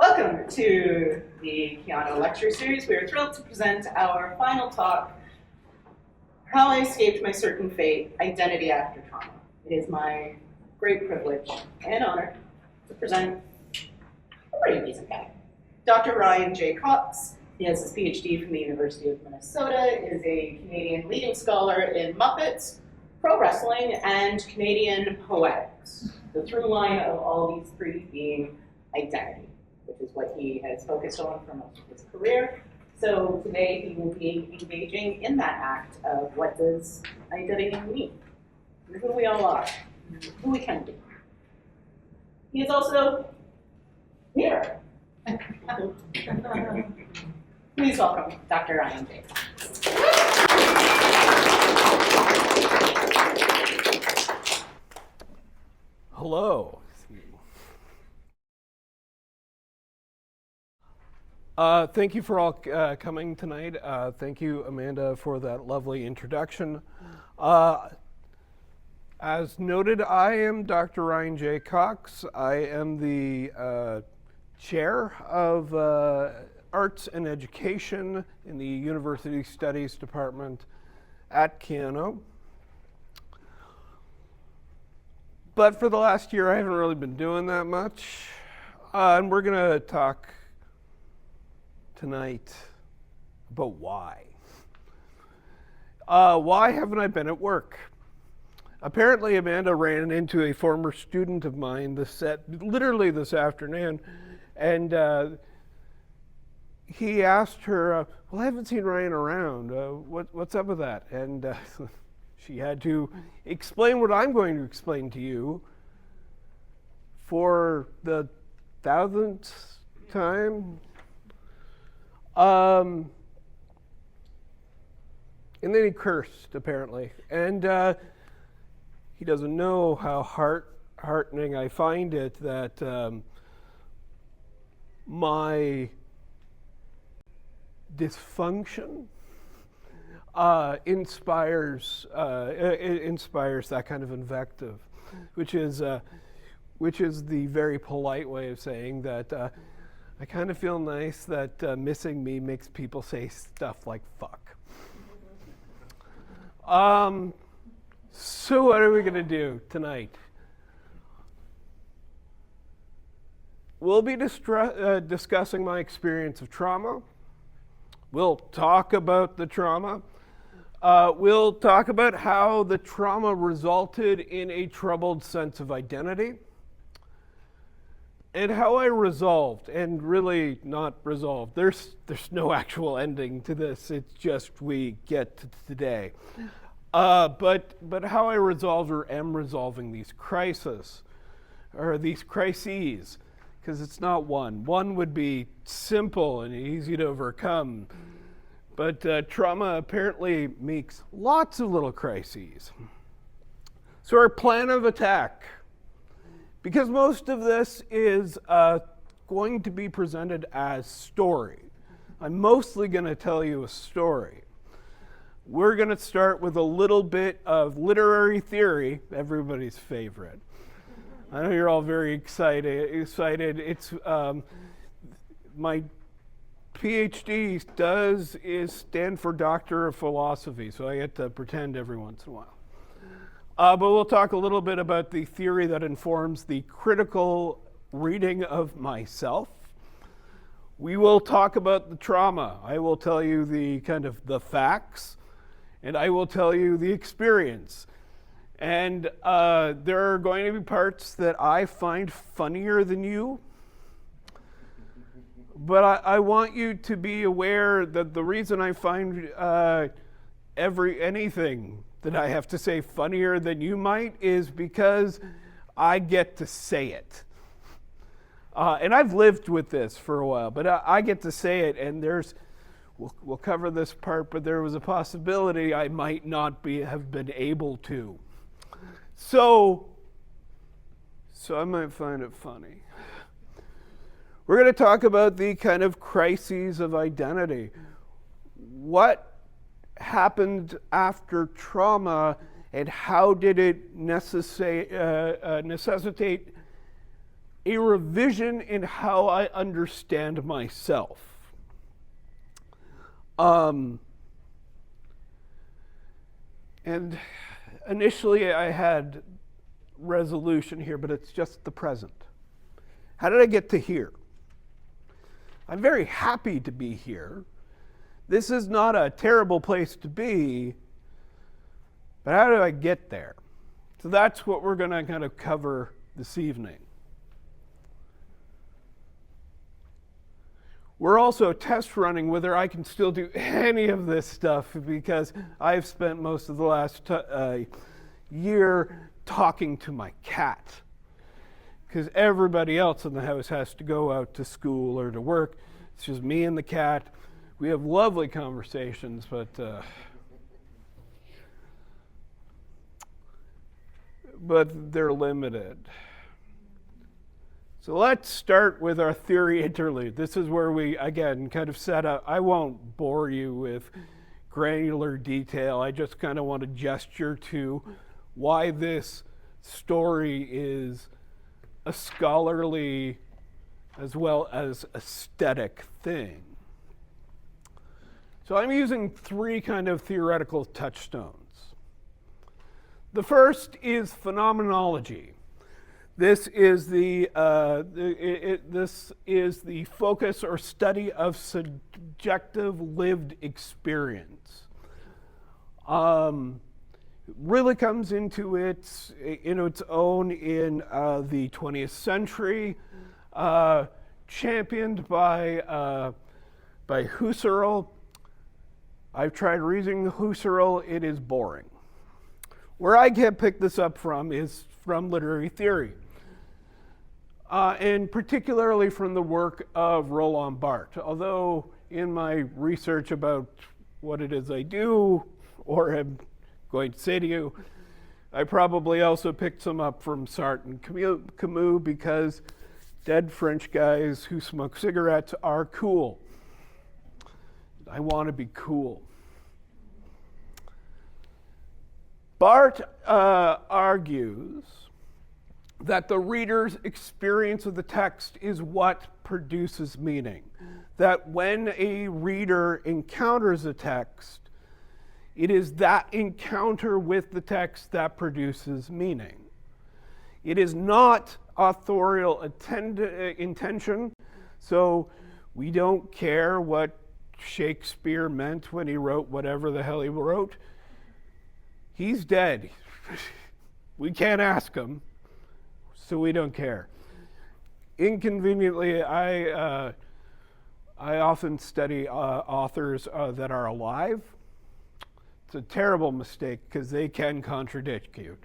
Welcome to the Keyano Lecture Series. We are thrilled to present our final talk, How I Escaped My Certain Fate, Identity After Trauma. It is my great privilege and honor to present a pretty decent guy. Dr. Ryan J. Cox. He has his PhD from the University of Minnesota, is a Canadian leading scholar in Muppets, pro wrestling, and Canadian poetics. The through line of all these three being identity, which is what he has focused on for most of his career. So today he will be engaging in that act of what does identity mean, and who we all are, who we can be. He is also here. Please welcome Dr. Ryan J. Hello. Thank you for all coming tonight. Thank you, Amanda, for that lovely introduction. As noted, I am Dr. Ryan J. Cox. I am the chair of Arts and Education in the University Studies Department at Keyano. But for the last year, I haven't really been doing that much. And we're going to talk tonight about why. Why haven't I been at work? Apparently, Amanda ran into a former student of mine literally this afternoon, and he asked her, well, I haven't seen Ryan around. What's up with that? And she had to explain what I'm going to explain to you for the 1000th time. And then he cursed, apparently. And he doesn't know how heartening I find it that my dysfunction inspires that kind of invective, which is the very polite way of saying that I kind of feel nice that missing me makes people say stuff like fuck. So what are we going to do tonight? We'll be discussing my experience of trauma. We'll talk about the trauma. We'll talk about how the trauma resulted in a troubled sense of identity, and how I resolved, and really not resolved. There's no actual ending to this. It's just we get to today. But how I resolved or am resolving these crises, or these crises, because it's not one. One would be simple and easy to overcome, but trauma apparently makes lots of little crises. So our plan of attack, because most of this is going to be presented as story. I'm mostly going to tell you a story. We're going to start with a little bit of literary theory, everybody's favorite. I know you're all very excited. It's my PhD is stand for Doctor of Philosophy, so I get to pretend every once in a while. But we'll talk a little bit about the theory that informs the critical reading of myself. We will talk about the trauma. I will tell you the kind of the facts, and I will tell you the experience. And there are going to be parts that I find funnier than you. But I want you to be aware that the reason I find anything that I have to say funnier than you might is because I get to say it. And I've lived with this for a while, but I get to say it, and we'll cover this part, but there was a possibility I might not have been able to. So I might find it funny. We're going to talk about the kind of crises of identity. What happened after trauma, and how did it necessitate a revision in how I understand myself. And initially I had resolution here, but it's just the present. How did I get to here? I'm very happy to be here. This is not a terrible place to be, but how do I get there? So that's what we're going to kind of cover this evening. We're also test running whether I can still do any of this stuff, because I've spent most of the last year talking to my cat. Because everybody else in the house has to go out to school or to work. It's just me and the cat. We have lovely conversations, but they're limited. So let's start with our theory interlude. This is where we, again, kind of set up. I won't bore you with granular detail. I just kind of want to gesture to why this story is a scholarly as well as aesthetic thing. So I'm using three kind of theoretical touchstones. The first is phenomenology. This is the focus or study of subjective lived experience. Really comes into its own in the 20th century, championed by Husserl. I've tried reading Husserl. It is boring. Where I can pick this up from is from literary theory. And particularly from the work of Roland Barthes. Although in my research about what it is I do, or am going to say to you, I probably also picked some up from Sartre and Camus, because dead French guys who smoke cigarettes are cool. I want to be cool. Barthes argues that the reader's experience of the text is what produces meaning. That when a reader encounters a text, it is that encounter with the text that produces meaning. It is not authorial intention, so we don't care what Shakespeare meant when he wrote whatever the hell he wrote. He's dead. We can't ask him. So we don't care. Inconveniently, I often study authors that are alive. It's a terrible mistake because they can contradict you.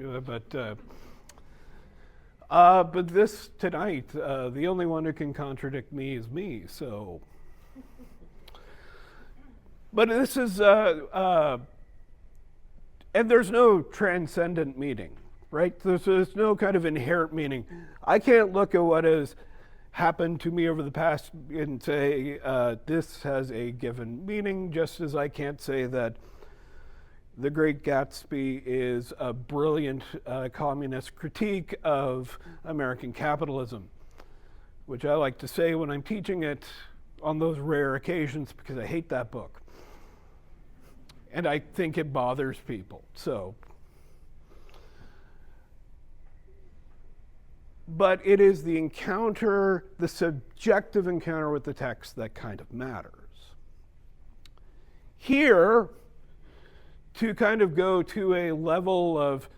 But this tonight, the only one who can contradict me is me. So, but this is, and there's no transcendent meaning. Right? There's no kind of inherent meaning. I can't look at what has happened to me over the past and say this has a given meaning, just as I can't say that The Great Gatsby is a brilliant communist critique of American capitalism, which I like to say when I'm teaching it on those rare occasions, because I hate that book. And I think it bothers people. But it is the encounter, the subjective encounter with the text that kind of matters. Here, to kind of go to a level of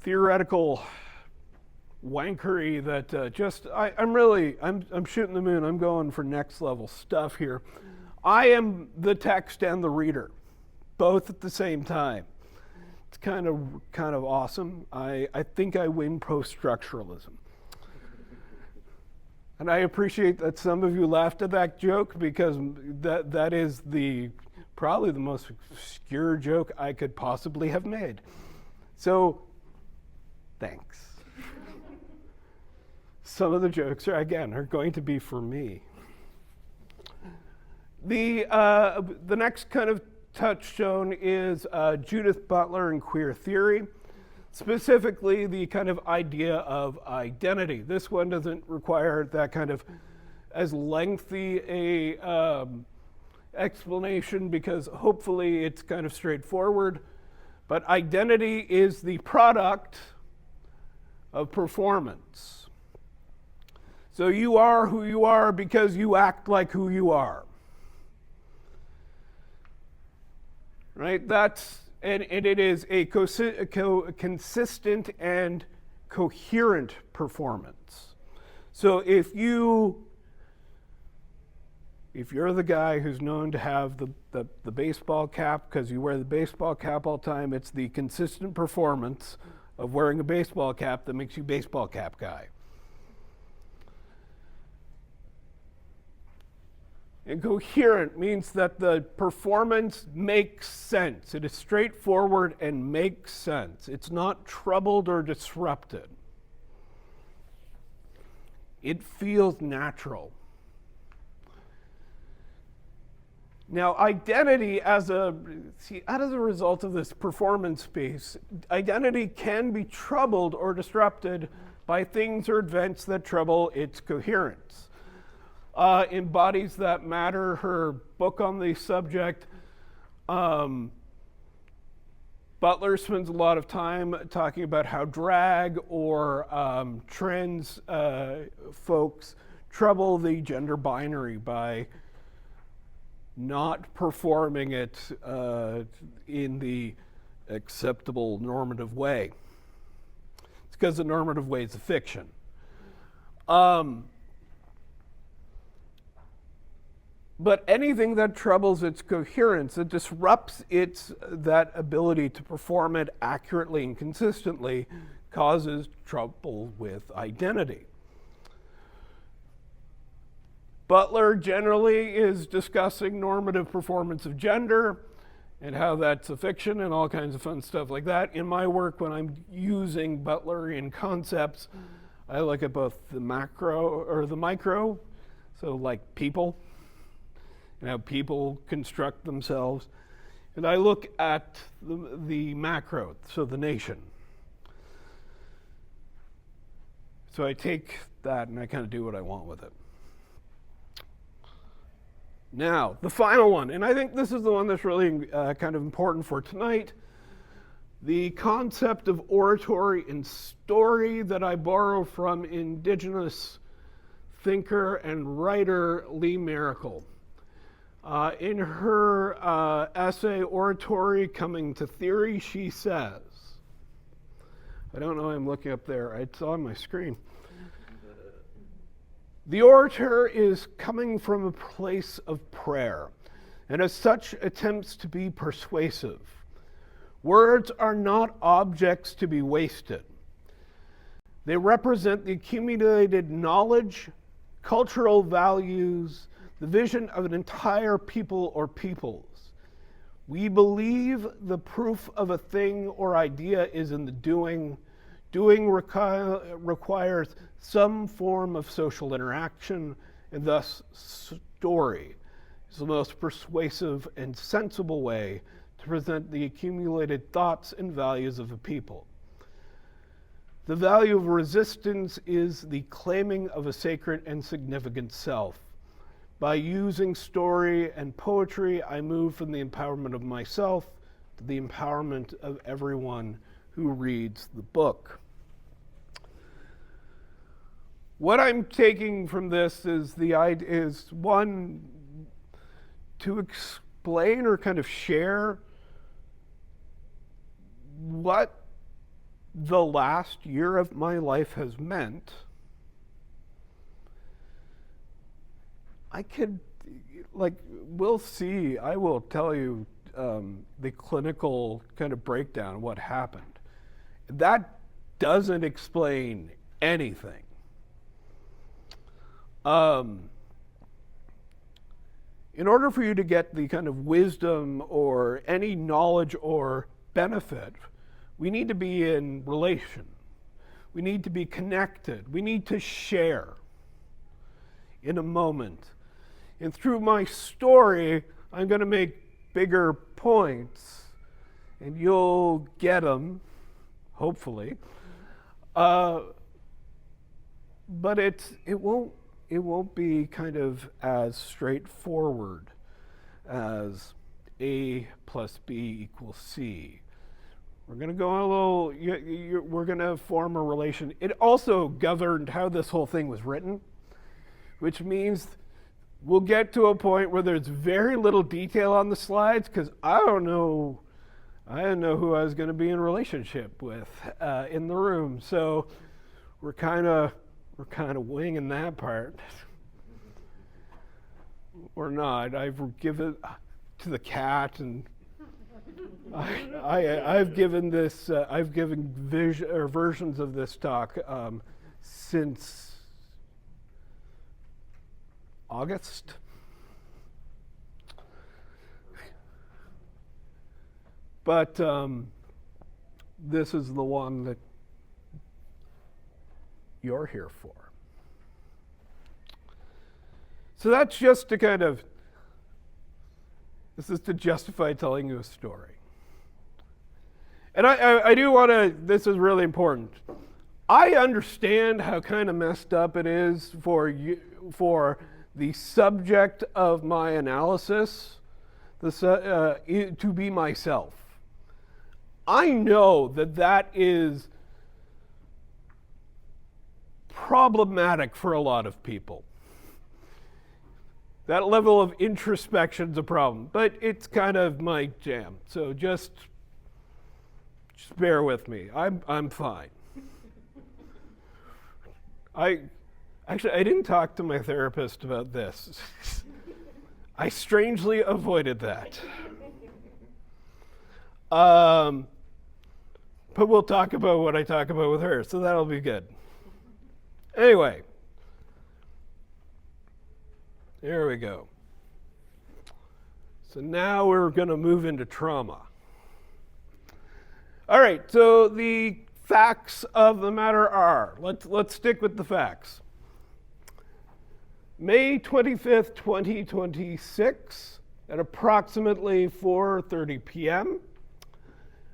theoretical wankery that I'm shooting the moon. I'm going for next level stuff here. I am the text and the reader, both at the same time. It's kind of awesome. I think I win post-structuralism. And I appreciate that some of you laughed at that joke, because that is probably the most obscure joke I could possibly have made. So, thanks. Some of the jokes are going to be for me. The next kind of touchstone is Judith Butler and queer theory. specifically the kind of idea of identity. This one doesn't require that kind of as lengthy a explanation because hopefully it's kind of straightforward. But identity is the product of performance. So you are who you are because you act like who you are. Right? And it is a consistent and coherent performance. So if you're the guy who's known to have the baseball cap because you wear the baseball cap all the time, it's the consistent performance of wearing a baseball cap that makes you baseball cap guy. And coherent means that the performance makes sense. It is straightforward and makes sense. It's not troubled or disrupted. It feels natural. Now, identity as a result of this performance piece, identity can be troubled or disrupted by things or events that trouble its coherence. In Bodies That Matter, her book on the subject, Butler spends a lot of time talking about how drag or trans folks trouble the gender binary by not performing it in the acceptable normative way. It's because the normative way is a fiction. But anything that troubles its coherence, it disrupts that ability to perform it accurately and consistently, causes trouble with identity. Butler generally is discussing normative performance of gender and how that's a fiction and all kinds of fun stuff like that. In my work, when I'm using Butlerian concepts, I look at both the macro or the micro, so like people, and how people construct themselves. And I look at the macro, so the nation. So I take that and I kind of do what I want with it. Now, the final one, and I think this is the one that's really kind of important for tonight, the concept of oratory and story that I borrow from Indigenous thinker and writer Lee Miracle. In her essay, Oratory Coming to Theory, she says, I don't know, I'm looking up there, it's on my screen. The orator is coming from a place of prayer, and as such attempts to be persuasive. Words are not objects to be wasted. They represent the accumulated knowledge, cultural values, the vision of an entire people or peoples. We believe the proof of a thing or idea is in the doing. Doing requires some form of social interaction, and thus story is the most persuasive and sensible way to present the accumulated thoughts and values of a people. The value of resistance is the claiming of a sacred and significant self. By using story and poetry, I move from the empowerment of myself to the empowerment of everyone who reads the book. What I'm taking from this is one, to explain or kind of share what the last year of my life has meant. We'll see, I will tell you the clinical kind of breakdown of what happened. That doesn't explain anything. In order for you to get the kind of wisdom or any knowledge or benefit, we need to be in relation. We need to be connected. We need to share in a moment. And through my story, I'm going to make bigger points, and you'll get them, hopefully. But it won't be kind of as straightforward as A plus B equals C. We're going to go a little, we're going to form a relation. It also governed how this whole thing was written, which means we'll get to a point where there's very little detail on the slides because I didn't know who I was going to be in relationship with in the room. So we're kind of winging that part. Or not. I've given to the cat, and I've given this. I've given versions of this talk since August. But this is the one that you're here for. So that's just to this is to justify telling you a story. And I do want to, this is really important. I understand how kind of messed up it is for the subject of my analysis to be myself. I know that is problematic for a lot of people. That level of introspection's a problem, but it's kind of my jam. So just bear with me. I'm fine. I didn't talk to my therapist about this. I strangely avoided that. But we'll talk about what I talk about with her, so that'll be good. Anyway, there we go. So now we're going to move into trauma. All right, so the facts of the matter are, let's stick with the facts. May 25th, 2026, at approximately 4:30 p.m.,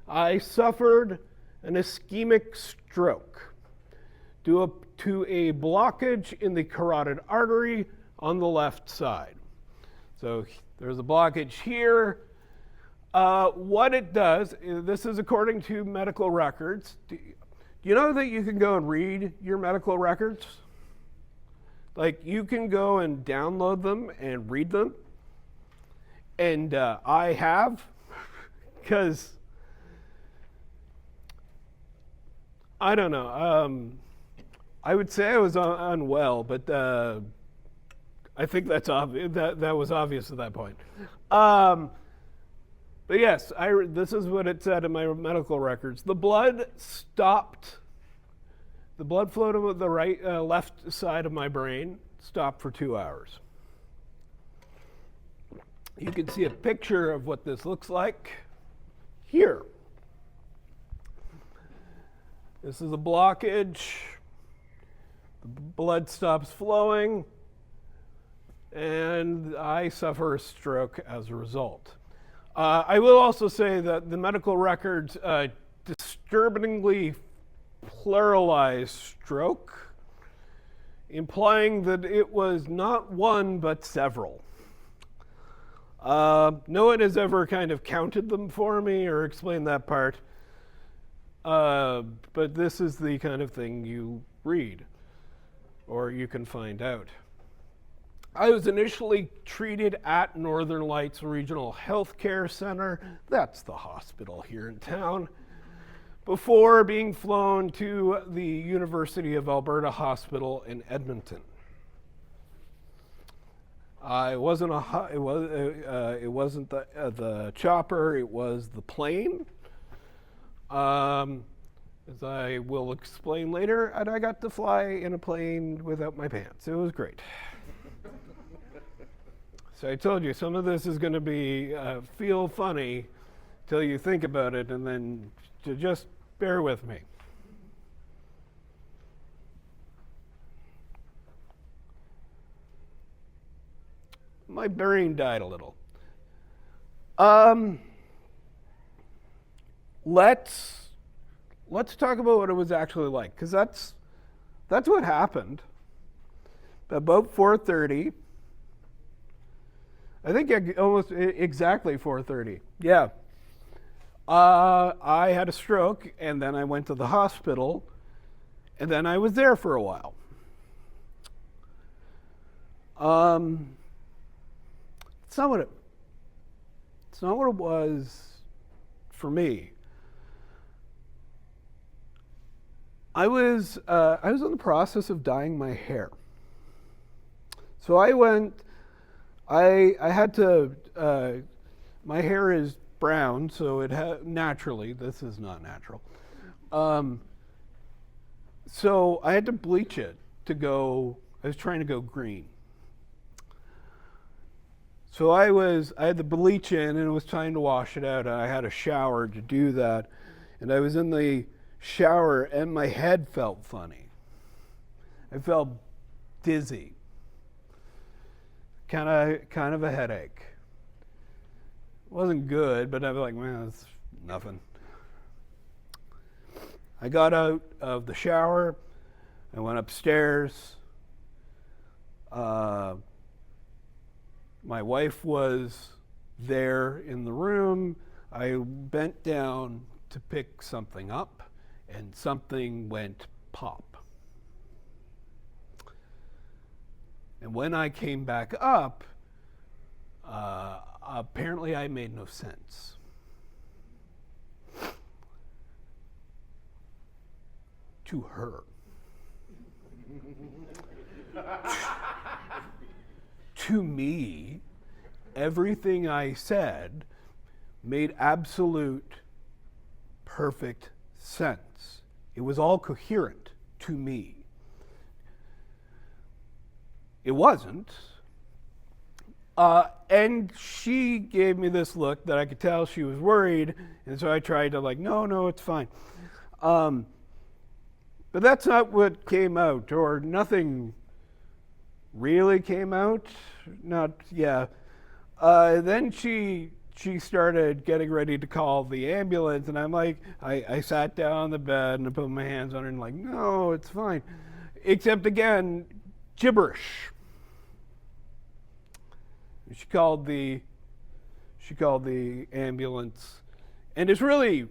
I suffered an ischemic stroke due to a blockage in the carotid artery on the left side. So there's a blockage here. What it does, this is according to medical records. Do you know that you can go and read your medical records? Like, you can go and download them and read them. And I have, because I don't know. I would say I was unwell, but I think that's obvious. That was obvious at that point. But yes, this is what it said in my medical records. The blood stopped. The blood flow to the left side of my brain stopped for 2 hours. You can see a picture of what this looks like here. This is a blockage. The blood stops flowing, and I suffer a stroke as a result. I will also say that the medical records disturbingly pluralized stroke, implying that it was not one but several. No one has ever kind of counted them for me or explained that part, but this is the kind of thing you read or you can find out. I was initially treated at Northern Lights Regional Healthcare Center, that's the hospital here in town, before being flown to the University of Alberta Hospital in Edmonton. It wasn't the chopper, it was the plane. As I will explain later, and I got to fly in a plane without my pants. It was great. So I told you, some of this is going to be feel funny till you think about it, and then just bear with me. My brain died a little. let's talk about what it was actually like, because that's what happened. About 4:30, I think almost exactly 4:30. Yeah. I had a stroke, and then I went to the hospital, and then I was there for a while. It's not what it was for me. I was in the process of dyeing my hair. So I had to, my hair is brown, so naturally, this is not natural. So I had to bleach it I was trying to go green. So I had the bleach in, and it was time to wash it out. I had a shower to do that, and I was in the shower, and my head felt funny. I felt dizzy. Kind of a headache. It wasn't good, but I was like, man, it's nothing. I got out of the shower. I went upstairs. My wife was there in the room. I bent down to pick something up, and something went pop. And when I came back up, apparently I made no sense. To her. To me, everything I said made absolute, perfect sense. It was all coherent to me. It wasn't. And she gave me this look that I could tell she was worried, and so I tried to no, it's fine. But that's not what came out, or nothing really came out. Then she started getting ready to call the ambulance, and I'm like, I sat down on the bed and I put my hands on her and no, it's fine. Except again, gibberish. She called the ambulance, and this is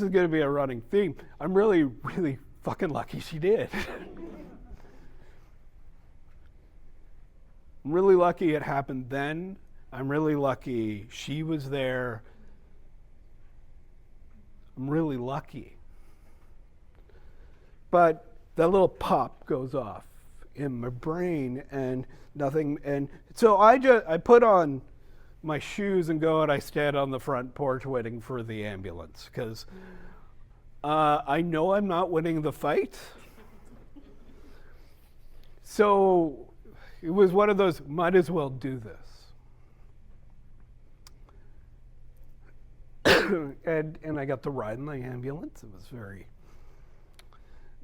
going to be a running theme. I'm really, really fucking lucky she did. I'm really lucky it happened then. I'm really lucky she was there. I'm really lucky. But that little pop goes off in my brain, and nothing. And so I put on my shoes and go, and I stand on the front porch waiting for the ambulance, because I know I'm not winning the fight. So it was one of those, might as well do this. and I got to ride in the ambulance. It was very,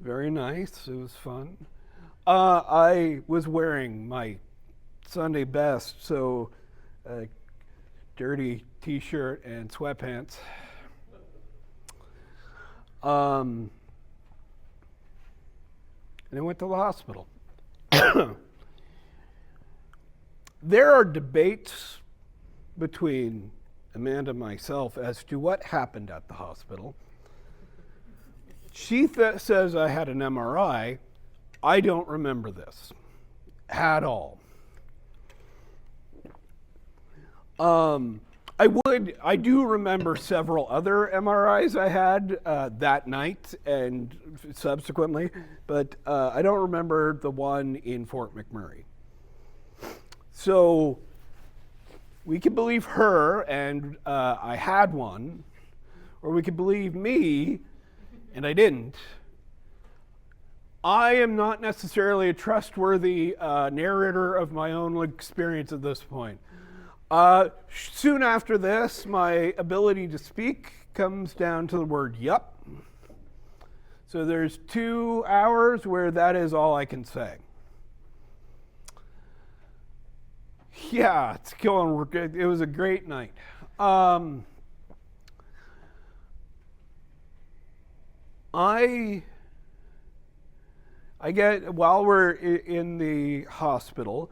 very nice. It was fun. I was wearing my Sunday best, so a dirty t-shirt and sweatpants. And I went to the hospital. There are debates between Amanda and myself as to what happened at the hospital. She says I had an MRI. I don't remember this at all. I do remember several other MRIs I had that night and subsequently, but I don't remember the one in Fort McMurray. So we could believe her, and I had one, or we could believe me, and I didn't. I am not necessarily a trustworthy narrator of my own experience at this point. Soon after this, my ability to speak comes down to the word yup. So there's 2 hours where that is all I can say. Yeah, it's going. It was a great night. I get, while we're in the hospital,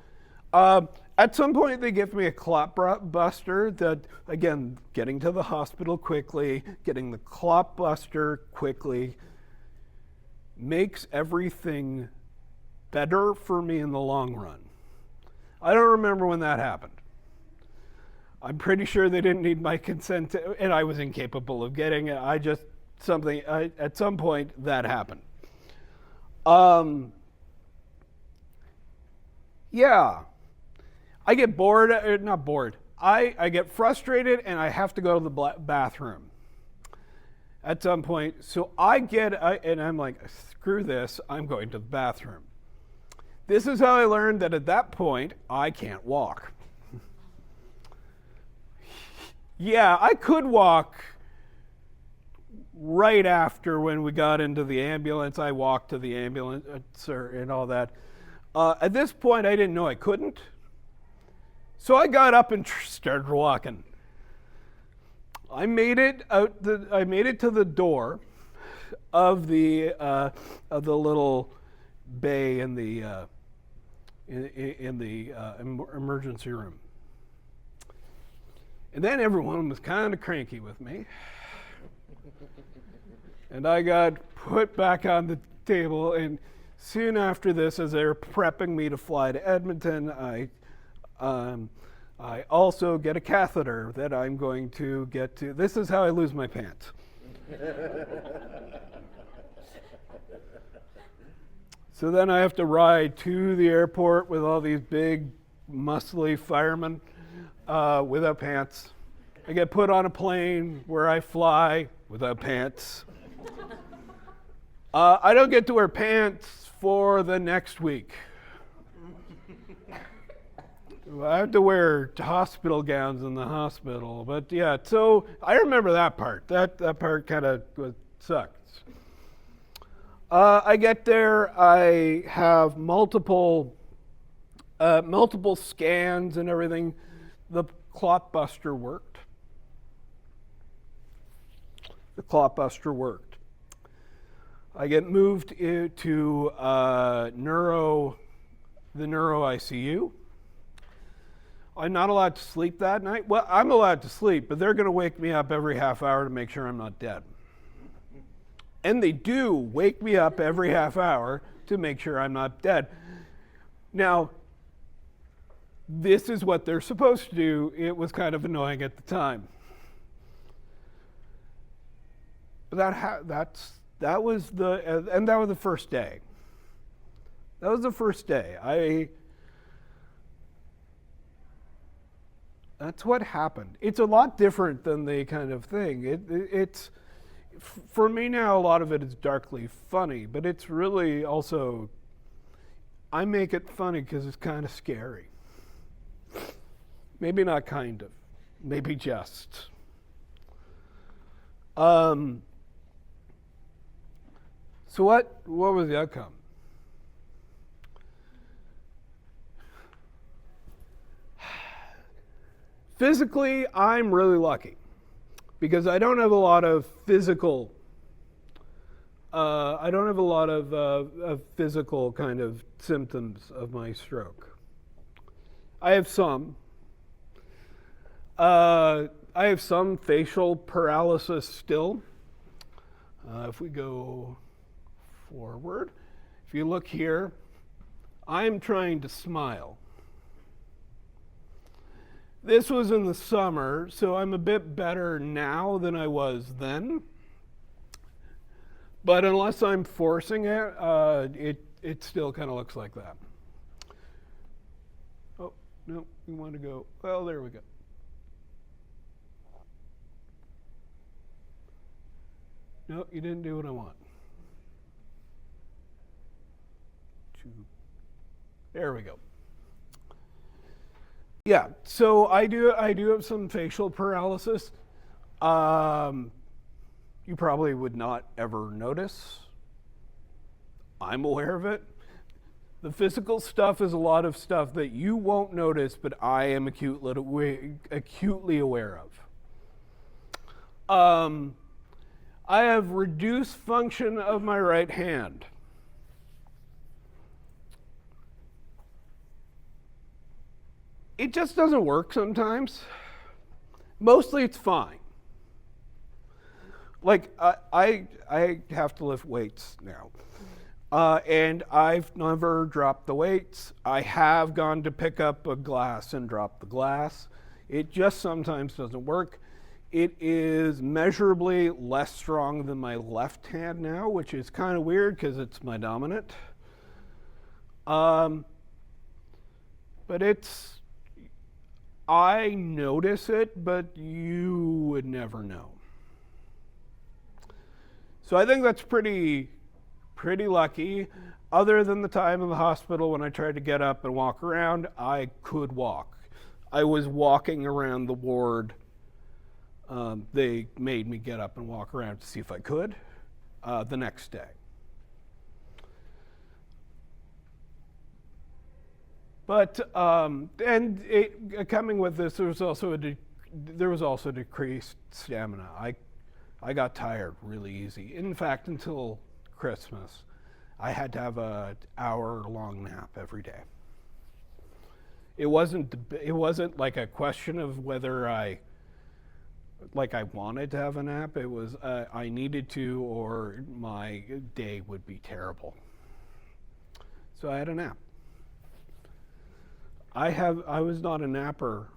at some point they give me a clot buster that, again, getting to the hospital quickly, getting the clot buster quickly, makes everything better for me in the long run. I don't remember when that happened. I'm pretty sure they didn't need my consent, and I was incapable of getting it. At some point that happened. Yeah, I get bored, not bored. I get frustrated and I have to go to the bathroom at some point. So and I'm like, screw this, I'm going to the bathroom. This is how I learned that at that point, I can't walk. Yeah, I could walk right after when we got into the ambulance. I walked to the ambulance and all that. At this point, I didn't know I couldn't. So I got up and started walking. I made it to the door of the little bay in the emergency room. And then everyone was kind of cranky with me. And I got put back on the table, and soon after this, as they were prepping me to fly to Edmonton, I also get a catheter that I'm going to get to. This is how I lose my pants. So then I have to ride to the airport with all these big, muscly firemen without pants. I get put on a plane where I fly without pants. I don't get to wear pants for the next week. I have to wear hospital gowns in the hospital, but yeah, so I remember that part. That part kind of sucked. I get there, I have multiple scans and everything. The clot buster worked. I get moved to the neuro ICU. I'm not allowed to sleep that night. Well, I'm allowed to sleep, but they're going to wake me up every half hour to make sure I'm not dead. And they do wake me up every half hour to make sure I'm not dead. Now, this is what they're supposed to do. It was kind of annoying at the time. But that was the first day. That was the first day. That's what happened. It's a lot different than the kind of thing. It's for me now, a lot of it is darkly funny, but it's really also, I make it funny because it's kind of scary. Maybe not kind of, maybe just. So what was the outcome? Physically, I'm really lucky because I don't have a lot of physical. I don't have a lot of physical kind of symptoms of my stroke. I have some. I have some facial paralysis still. If we go forward, if you look here, I'm trying to smile. This was in the summer, so I'm a bit better now than I was then. But unless I'm forcing it, it still kind of looks like that. Oh, no, we want to go, well, there we go. No, you didn't do what I want. There we go. Yeah, so I do have some facial paralysis. You probably would not ever notice. I'm aware of it. The physical stuff is a lot of stuff that you won't notice, but I am acutely aware of. I have reduced function of my right hand. It just doesn't work sometimes. Mostly it's fine. Like, I have to lift weights now. And I've never dropped the weights. I have gone to pick up a glass and drop the glass. It just sometimes doesn't work. It is measurably less strong than my left hand now, which is kind of weird because it's my dominant. But I notice it, but you would never know. So I think that's pretty lucky. Other than the time in the hospital when I tried to get up and walk around, I could walk. I was walking around the ward. They made me get up and walk around to see if I could the next day. But coming with this, there was also decreased stamina. I got tired really easy. In fact, until Christmas, I had to have an hour-long nap every day. It wasn't like a question of whether I wanted to have a nap. It was I needed to, or my day would be terrible. So I had a nap. I was not a napper,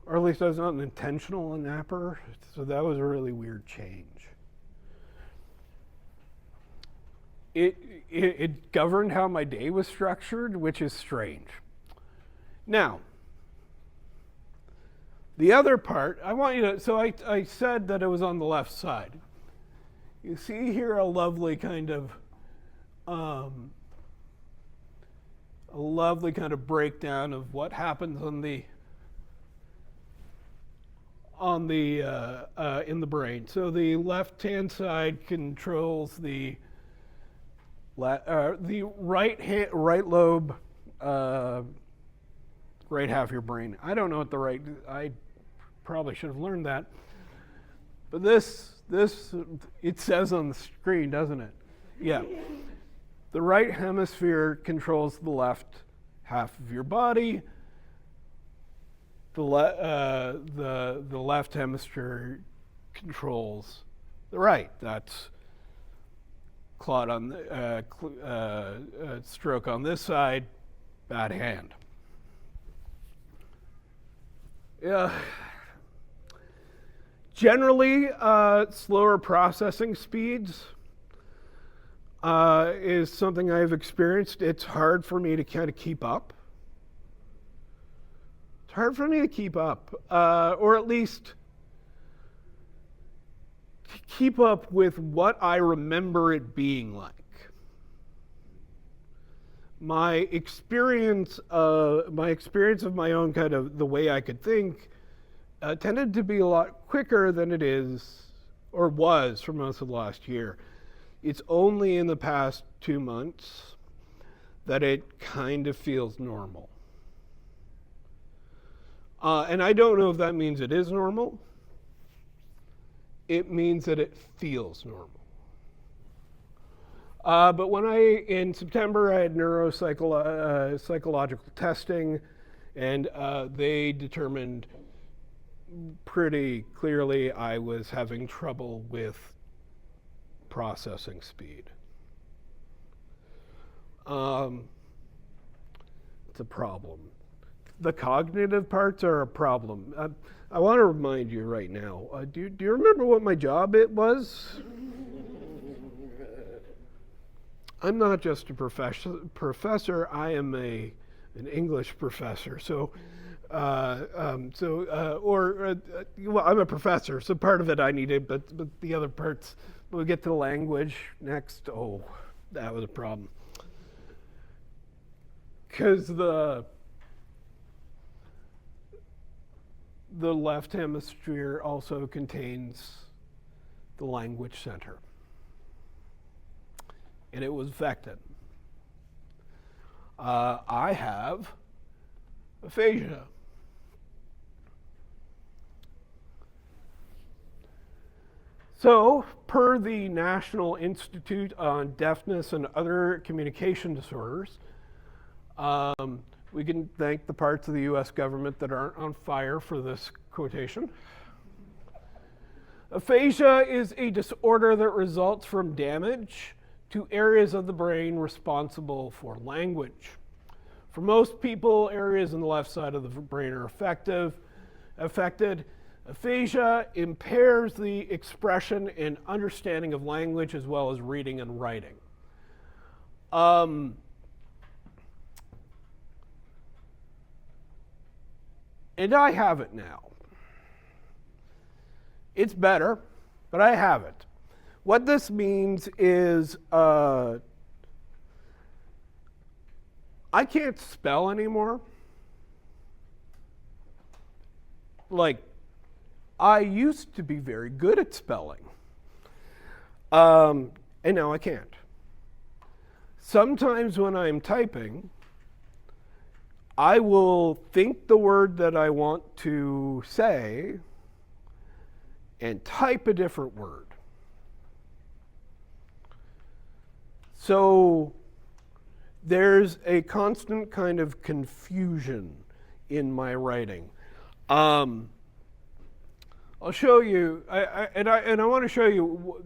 or at least I was not an intentional napper. So that was a really weird change. It governed how my day was structured, which is strange. Now, the other part, I want you to, so I said that it was on the left side. You see here a lovely kind of breakdown of what happens in the brain. So the left-hand side controls the right lobe, right half of your brain. I don't know what I probably should have learned that. But this it says on the screen, doesn't it? Yeah. The right hemisphere controls the left half of your body. The left hemisphere controls the right. That's clot on stroke on this side, bad hand. Yeah. Generally, slower processing speeds is something I've experienced. It's hard for me to kind of keep up. It's hard for me to keep up, or at least keep up with what I remember it being like. My experience of my own kind of the way I could think tended to be a lot quicker than it is or was for most of the last year. It's only in the past 2 months that it kind of feels normal. And I don't know if that means it is normal. It means that it feels normal. But in September, I had psychological testing, and they determined pretty clearly I was having trouble with processing speed. It's a problem. The cognitive parts are a problem. I want to remind you right now, do you remember what my job it was? I'm not just a professor, I am an English professor. Well, I'm a professor, so part of it I needed, but the other parts, when we get to the language next, that was a problem. Because the left hemisphere also contains the language center. And it was affected. I have aphasia. So, per the National Institute on Deafness and Other Communication Disorders, we can thank the parts of the US government that aren't on fire for this quotation. Aphasia is a disorder that results from damage to areas of the brain responsible for language. For most people, areas in the left side of the brain are affected. Aphasia impairs the expression and understanding of language as well as reading and writing. And I have it now. It's better, but I have it. What this means is I can't spell anymore. Like, I used to be very good at spelling. And now I can't. Sometimes when I'm typing, I will think the word that I want to say and type a different word. So there's a constant kind of confusion in my writing. I'll show you, I want to show you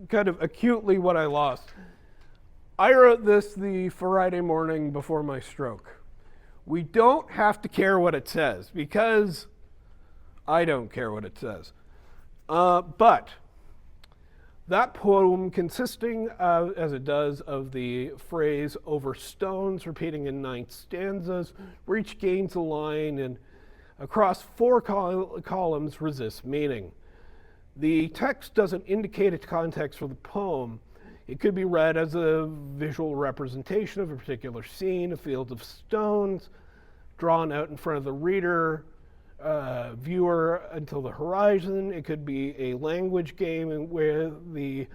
kind of acutely what I lost. I wrote this the Friday morning before my stroke. We don't have to care what it says because I don't care what it says. But that poem, consisting of, as it does, of the phrase over stones repeating in 9 stanzas, where each gains a line and across 4 columns resists meaning. The text doesn't indicate its context for the poem. It could be read as a visual representation of a particular scene, a field of stones, drawn out in front of the reader, viewer until the horizon. It could be a language game where the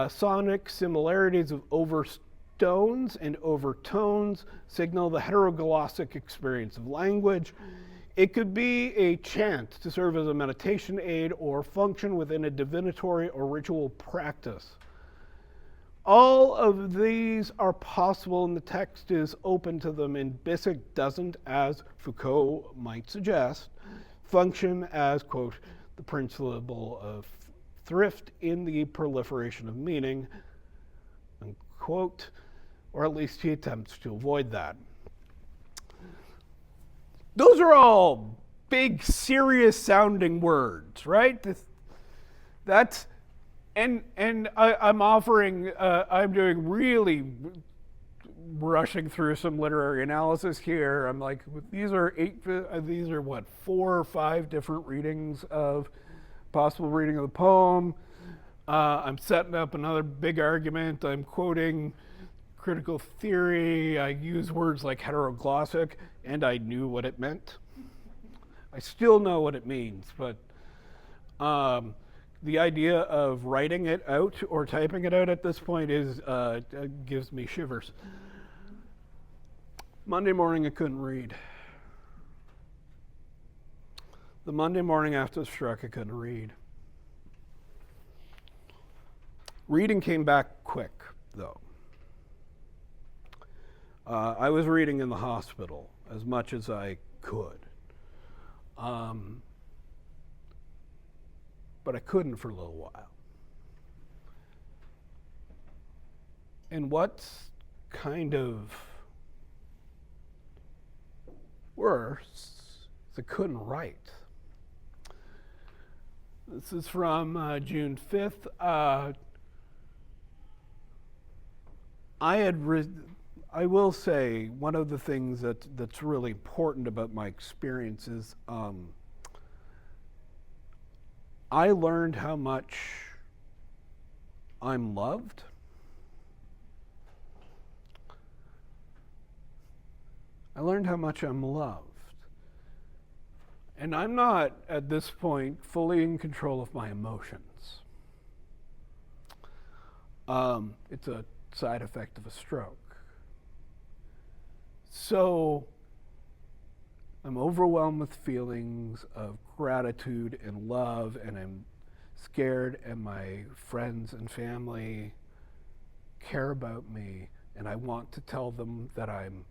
sonic similarities of over stones and overtones signal the heteroglossic experience of language. It could be a chant to serve as a meditation aid or function within a divinatory or ritual practice. All of these are possible, and the text is open to them, and Bissek doesn't, as Foucault might suggest, function as, quote, the principle of thrift in the proliferation of meaning, unquote, or at least he attempts to avoid that. Those are all big, serious sounding words, right? That's And I'm offering, I'm doing really rushing through some literary analysis here. I'm like, these are 4 or 5 different readings of possible reading of the poem. I'm setting up another big argument. I'm quoting critical theory. I use words like heteroglossic, and I knew what it meant. I still know what it means, but the idea of writing it out or typing it out at this point gives me shivers. Monday morning I couldn't read. The Monday morning after the stroke I couldn't read. Reading came back quick, though. I was reading in the hospital as much as I could. But I couldn't for a little while. And what's kind of worse is I couldn't write. This is from June 5th. I will say one of the things that's really important about my experience is I learned how much I'm loved. I learned how much I'm loved. And I'm not, at this point, fully in control of my emotions. It's a side effect of a stroke. So I'm overwhelmed with feelings of gratitude and love, and I'm scared, and my friends and family care about me, and I want to tell them that I'm,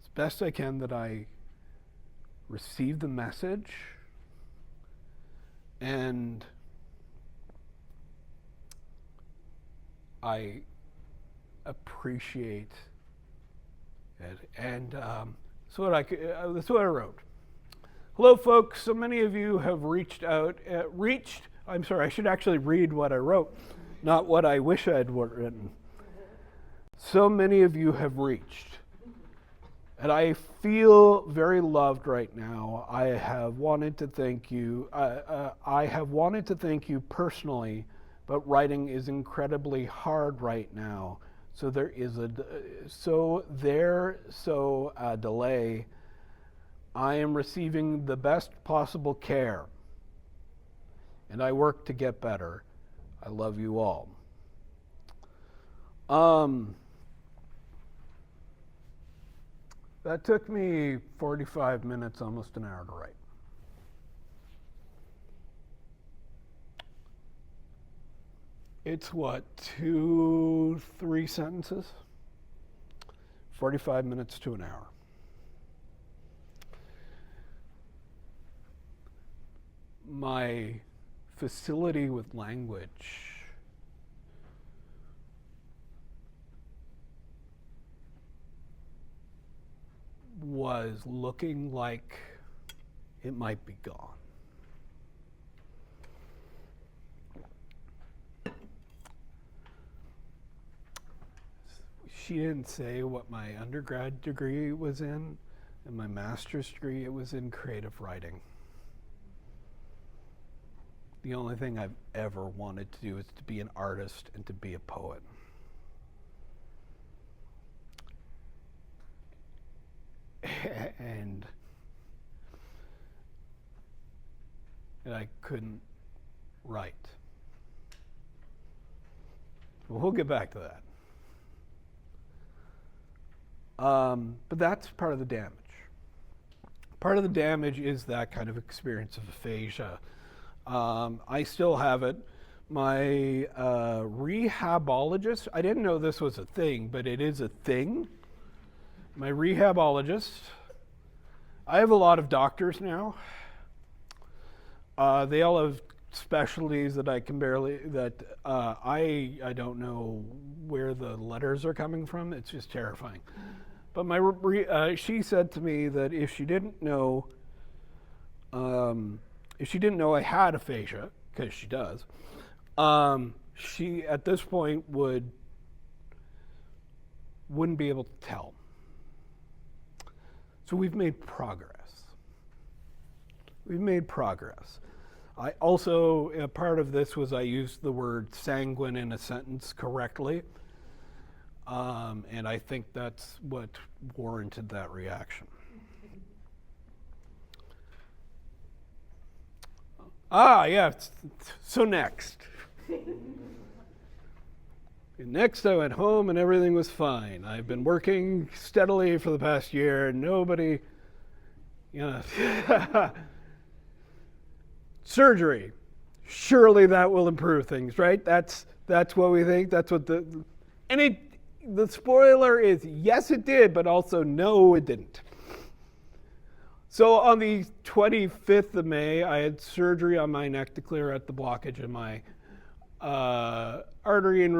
as best I can, that I receive the message, and I appreciate it. And that's what I wrote. Hello, folks. So many of you have reached out. I'm sorry, I should actually read what I wrote, not what I wish I had written. So many of you have reached. And I feel very loved right now. I have wanted to thank you. I have wanted to thank you personally, but writing is incredibly hard right now. So there is a delay. I am receiving the best possible care, and I work to get better. I love you all. That took me 45 minutes, almost an hour to write. It's what, 2-3 sentences? 45 minutes to an hour. My facility with language was looking like it might be gone. She didn't say what my undergrad degree was in, and my master's degree, it was in creative writing. The only thing I've ever wanted to do is to be an artist and to be a poet. and I couldn't write. Well, we'll get back to that. But that's part of the damage. Part of the damage is that kind of experience of aphasia. I still have it. My rehabologist, I didn't know this was a thing, but it is a thing. My rehabologist, I have a lot of doctors now. They all have specialties that I can barely, I don't know where the letters are coming from. It's just terrifying. But she said to me that if she didn't know I had aphasia, because she does, she at this point wouldn't be able to tell. So we've made progress. I also, part of this was I used the word sanguine in a sentence correctly. And I think that's what warranted that reaction. Yeah, so next. Next I went home and everything was fine. I've been working steadily for the past year and nobody, surgery. Surely that will improve things, right? That's what we think. That's what the spoiler is yes it did, but also no it didn't. So on the 25th of May, I had surgery on my neck to clear out the blockage in my artery and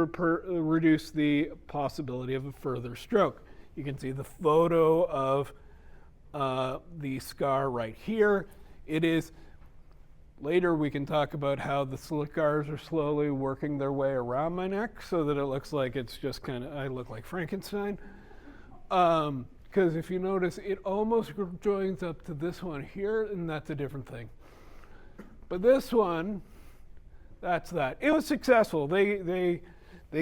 reduce the possibility of a further stroke. You can see the photo of the scar right here. It is, later we can talk about how the scars are slowly working their way around my neck so that it looks like it's just I look like Frankenstein. Because if you notice, it almost joins up to this one here, and that's a different thing. But this one, that's that. It was successful. They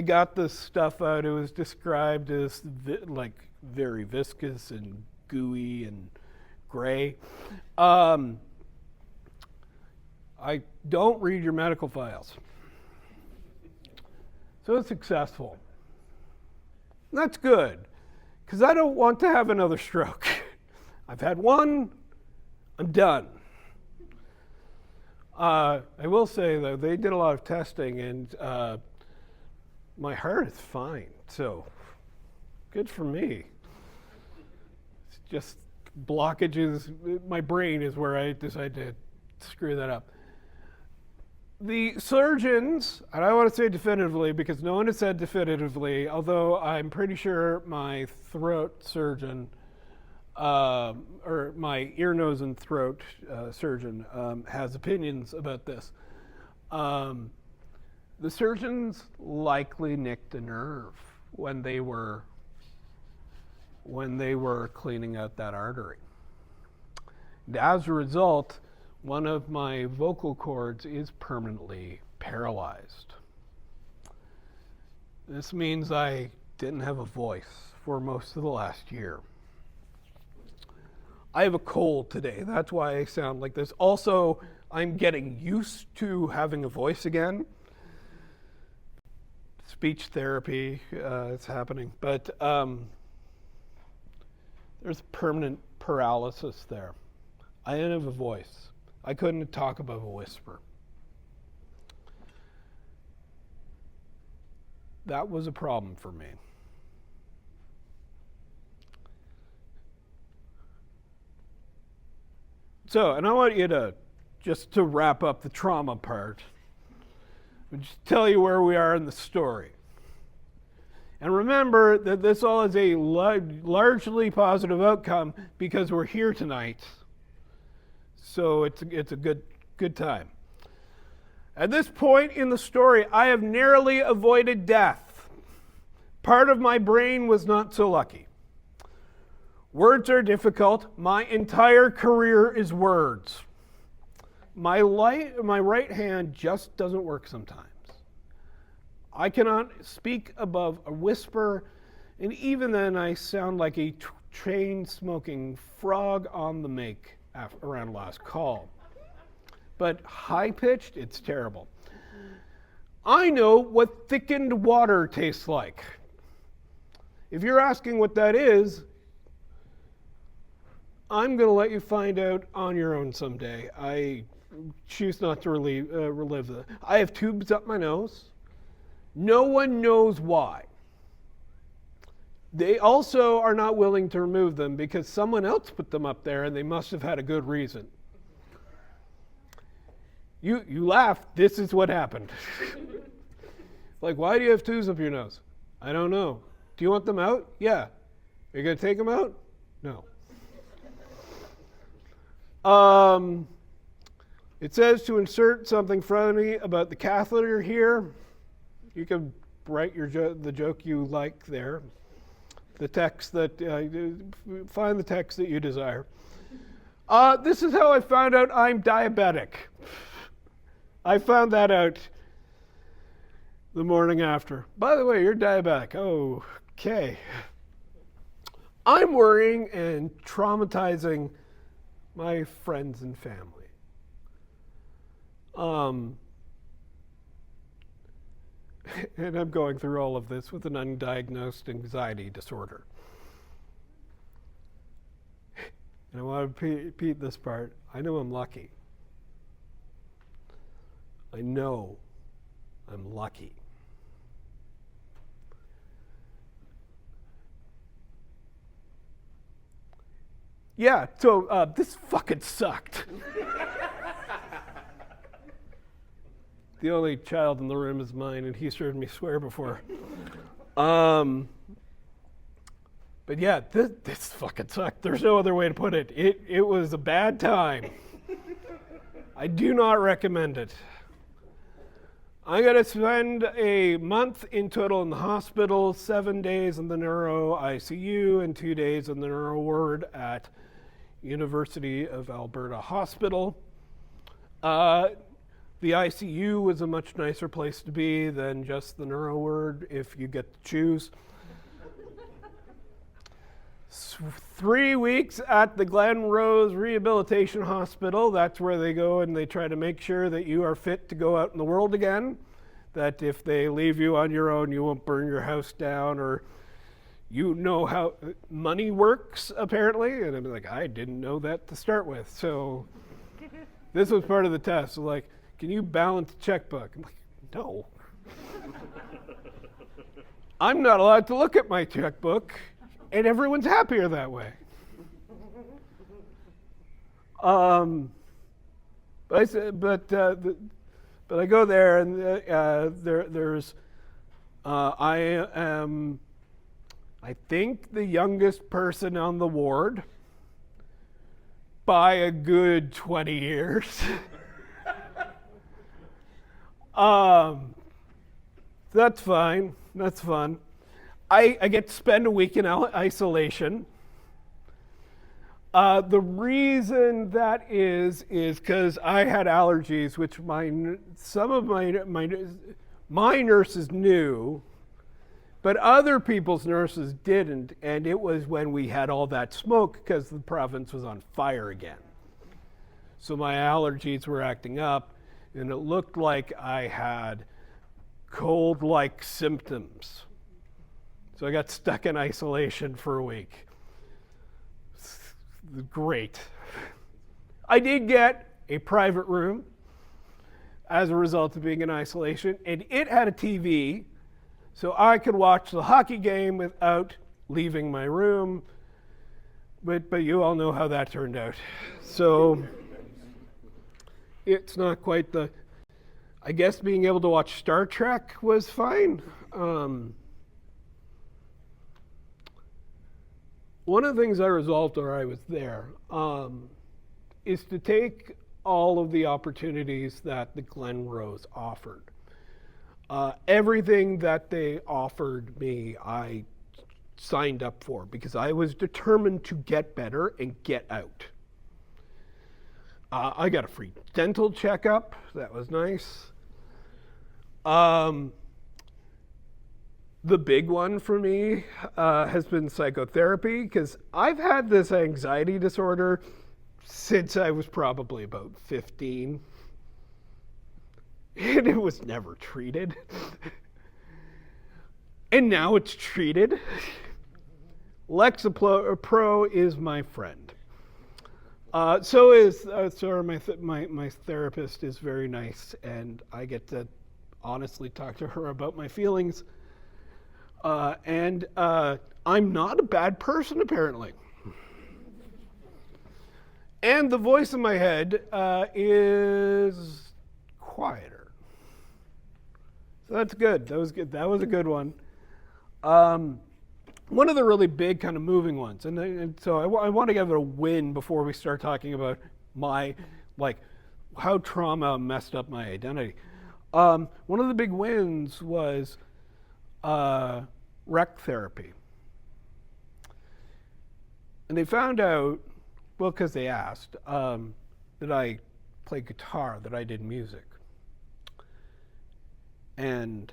got this stuff out. It was described as very viscous and gooey and gray. I don't read your medical files. So it's successful. That's good, because I don't want to have another stroke. I've had one, I'm done. I will say, though, they did a lot of testing, and my heart is fine, so good for me. It's just blockages. My brain is where I decided to screw that up. The surgeons, and I want to say definitively because no one has said definitively, although I'm pretty sure my throat surgeon, or my ear, nose, and throat surgeon has opinions about this. The surgeons likely nicked a nerve when they were cleaning out that artery. And as a result, one of my vocal cords is permanently paralyzed. This means I didn't have a voice for most of the last year. I have a cold today. That's why I sound like this. Also, I'm getting used to having a voice again. Speech therapy is happening. But there's permanent paralysis there. I didn't have a voice. I couldn't talk above a whisper. That was a problem for me. So, and I want you to, just to wrap up the trauma part, just tell you where we are in the story. And remember that this all is a largely positive outcome because we're here tonight. So it's a good time. At this point in the story, I have narrowly avoided death. Part of my brain was not so lucky. Words are difficult. My entire career is words. My right hand just doesn't work sometimes. I cannot speak above a whisper, and even then I sound like a chain-smoking frog on the make around last call. But high-pitched, it's terrible. I know what thickened water tastes like. If you're asking what that is, I'm going to let you find out on your own someday. I choose not to relive that. I have tubes up my nose. No one knows why. They also are not willing to remove them because someone else put them up there and they must have had a good reason. You laugh, this is what happened. Like, why do you have tubes up your nose? I don't know. Do you want them out? Yeah. Are you going to take them out? No. It says to insert something funny about the catheter here. You can write the joke you like there. The text that, find the text that you desire. This is how I found out I'm diabetic. I found that out the morning after. By the way, you're diabetic. Oh, okay. I'm worrying and traumatizing my friends and family. And I'm going through all of this with an undiagnosed anxiety disorder. And I want to repeat this part. I know I'm lucky. I know I'm lucky. Yeah, so this fucking sucked. The only child in the room is mine, and he's heard me swear before. But yeah, this fucking sucked. There's no other way to put it. It was a bad time. I do not recommend it. I'm going to spend a month in total in the hospital, 7 days in the neuro ICU, and 2 days in the neuro ward at University of Alberta Hospital. The ICU was a much nicer place to be than just the neuro ward, if you get to choose. 3 weeks at the Glen Rose Rehabilitation Hospital. That's where they go and they try to make sure that you are fit to go out in the world again. That if they leave you on your own, you won't burn your house down, or you know how money works, apparently. And I'm like, I didn't know that to start with. So This was part of the test. Like, can you balance a checkbook? I'm like, no. I'm not allowed to look at my checkbook, and everyone's happier that way. But I said, but I go there, and there's I am, I think, the youngest person on the ward by a good 20 years. That's fine. That's fun. I get to spend a week in isolation. The reason that is because I had allergies, which some of my nurses knew, but other people's nurses didn't, and it was when we had all that smoke because the province was on fire again. So my allergies were acting up, and it looked like I had cold-like symptoms. So I got stuck in isolation for a week. Great. I did get a private room as a result of being in isolation, and it had a TV, so I could watch the hockey game without leaving my room. But you all know how that turned out. So it's not quite the... I guess being able to watch Star Trek was fine. One of the things I resolved while I was there is to take all of the opportunities that the Glen Rose offered. Everything that they offered me, I signed up for because I was determined to get better and get out. I got a free dental checkup. That was nice. The big one for me has been psychotherapy because I've had this anxiety disorder since I was probably about 15. And it was never treated. And now it's treated. Lexapro is my friend. So my therapist is very nice, and I get to honestly talk to her about my feelings. And I'm not a bad person, apparently. And the voice in my head is quieter. So that's good. That was good. That was a good one. One of the really big kind of moving ones, and so I want to give it a win before we start talking about how trauma messed up my identity. One of the big wins was rec therapy. And they found out, well, because they asked, that I play guitar, that I did music. And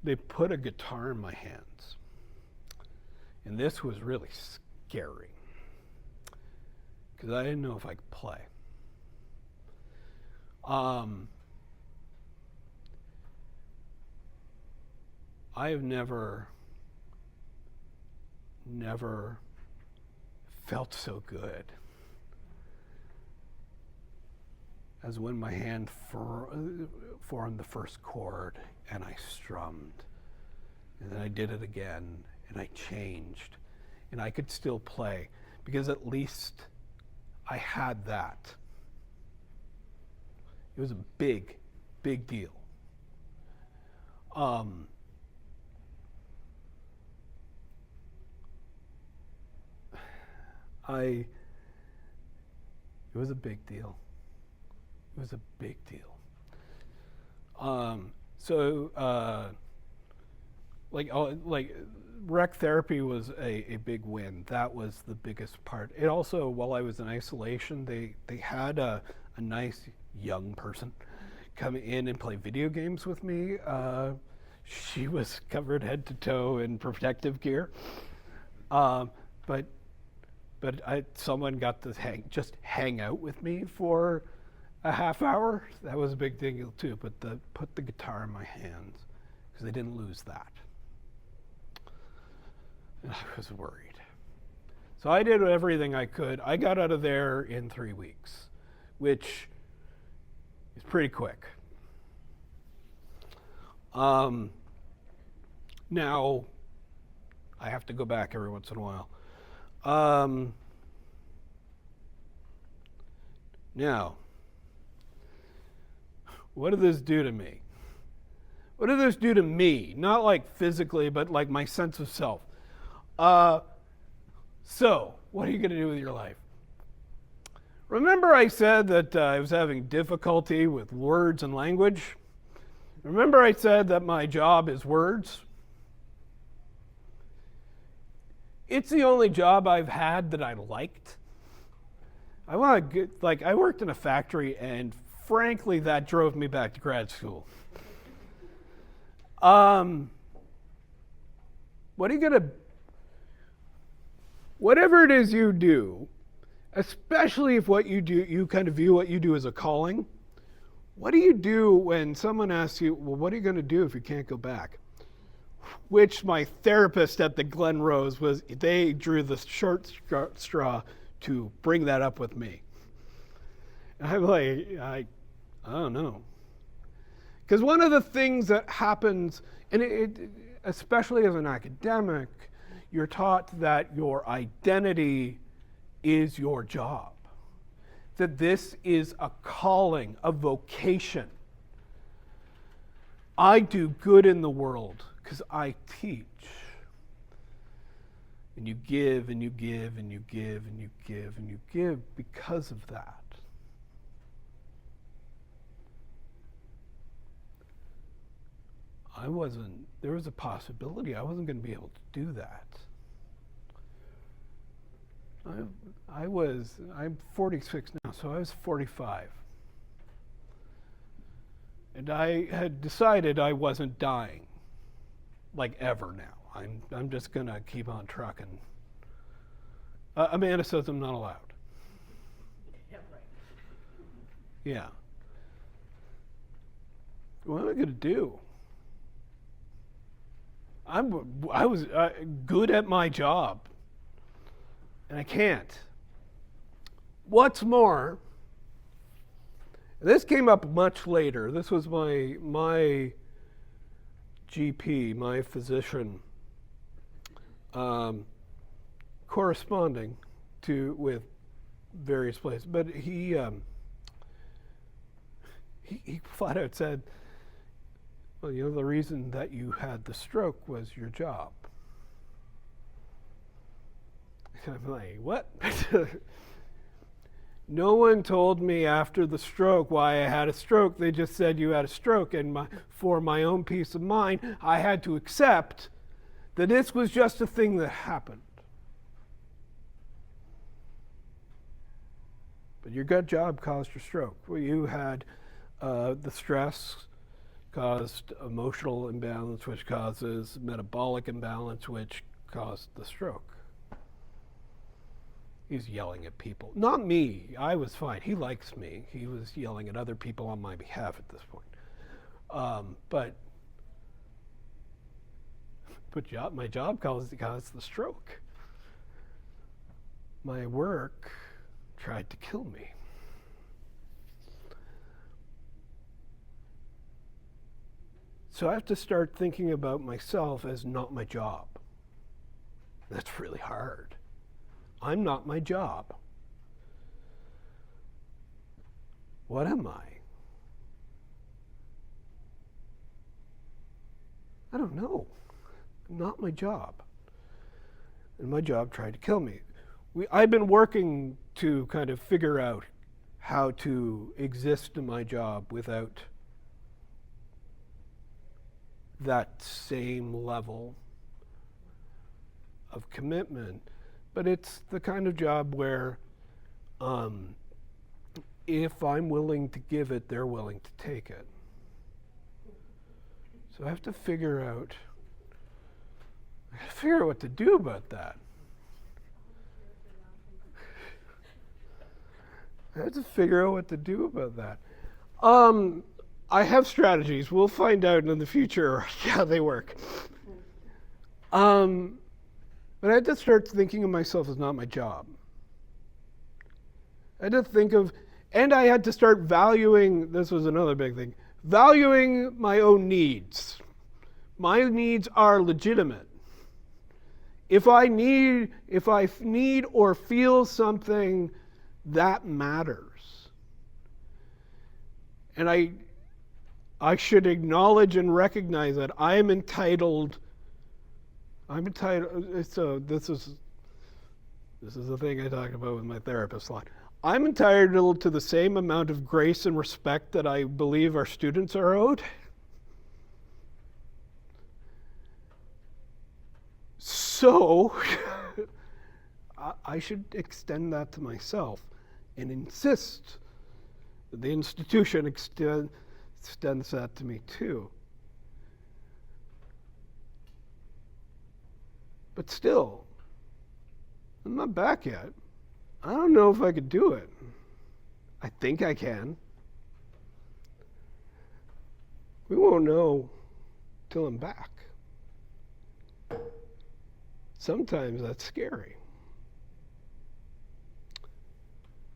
they put a guitar in my hands. And this was really scary, because I didn't know if I could play. I have never felt so good as when my hand formed the first chord and I strummed, and then I did it again and I changed, and I could still play because at least I had that. It was a big, big deal. It was a big deal. It was a big deal. Rec therapy was a big win. That was the biggest part. It also, while I was in isolation, they had a nice young person come in and play video games with me. She was covered head to toe in protective gear, but someone got to hang out with me for a half hour. That was a big deal too. But put the guitar in my hands because I didn't lose that. And I was worried. So I did everything I could. I got out of there in 3 weeks. which is pretty quick. Now, I have to go back every once in a while. Now, what did this do to me? What did this do to me? Not like physically, but like my sense of self. So, what are you going to do with your life? Remember I said that I was having difficulty with words and language? Remember I said that my job is words? It's the only job I've had that I liked. I worked in a factory, and frankly, that drove me back to grad school. Whatever it is you do, especially if what you do, you kind of view what you do as a calling, what do you do when someone asks you, well, what are you going to do if you can't go back? Which my therapist at the Glen Rose they drew the short straw to bring that up with me. And I'm like, I don't know. Because one of the things that happens, and especially as an academic, you're taught that your identity is your job. That this is a calling, a vocation. I do good in the world because I teach. And you give and you give and you give and you give and you give because of that. There was a possibility I wasn't going to be able to do that. I'm 46 now, so I was 45. And I had decided I wasn't dying, like ever now. I'm just going to keep on trucking. Amanda says I'm not allowed. Yeah, right. Yeah. What am I going to do? I was good at my job, and I can't. What's more, this came up much later. This was my GP, my physician, corresponding with various places, but he flat out said, well, the reason that you had the stroke was your job. I'm like, what? No one told me after the stroke why I had a stroke. They just said you had a stroke, and for my own peace of mind, I had to accept that this was just a thing that happened. But your gut job caused your stroke. Well, you had the stress caused emotional imbalance, which causes metabolic imbalance, which caused the stroke. He's yelling at people. Not me. I was fine. He likes me. He was yelling at other people on my behalf at this point. But my job caused the stroke. My work tried to kill me. So I have to start thinking about myself as not my job. That's really hard. I'm not my job. What am I? I don't know. Not my job. And my job tried to kill me. I've been working to kind of figure out how to exist in my job without that same level of commitment. But it's the kind of job where if I'm willing to give it, they're willing to take it. So I have to figure out what to do about that. I have to figure out what to do about that. I have strategies. We'll find out in the future how they work. But I had to start thinking of myself as not my job. I had to think of, And I had to start valuing, this was another big thing, valuing my own needs. My needs are legitimate. If I need or feel something, that matters. And I should acknowledge and recognize that I am entitled. So this is the thing I talk about with my therapist a lot. I'm entitled to the same amount of grace and respect that I believe our students are owed. So I should extend that to myself and insist that the institution extends that to me too. But still, I'm not back yet. I don't know if I could do it. I think I can. We won't know till I'm back. Sometimes that's scary.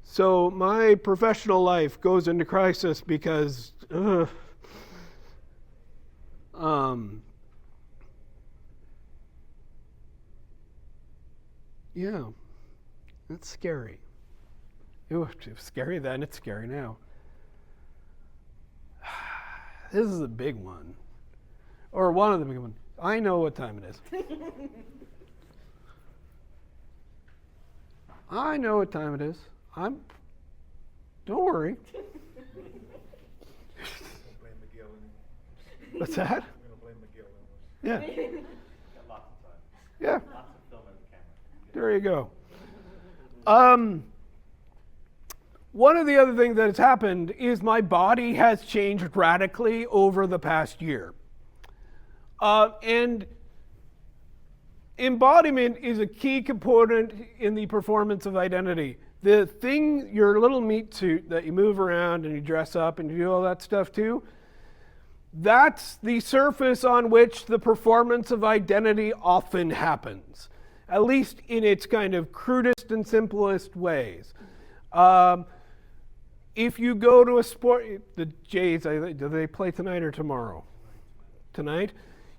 So my professional life goes into crisis because yeah, that's scary. It was scary then, it's scary now. This is a big one. Or one of the big ones. I know what time it is. I know what time it is. Don't worry. What's that? I'm going to blame McGill. Yeah. Got lots of time. Yeah. Lots of film and camera. There you go. One of the other things that has happened is my body has changed radically over the past year. And embodiment is a key component in the performance of identity. The thing, your little meat suit that you move around and you dress up and you do all that stuff too, that's the surface on which the performance of identity often happens, at least in its kind of crudest and simplest ways. If you go to a sport, the Jays, do they play tonight or tomorrow? Tonight?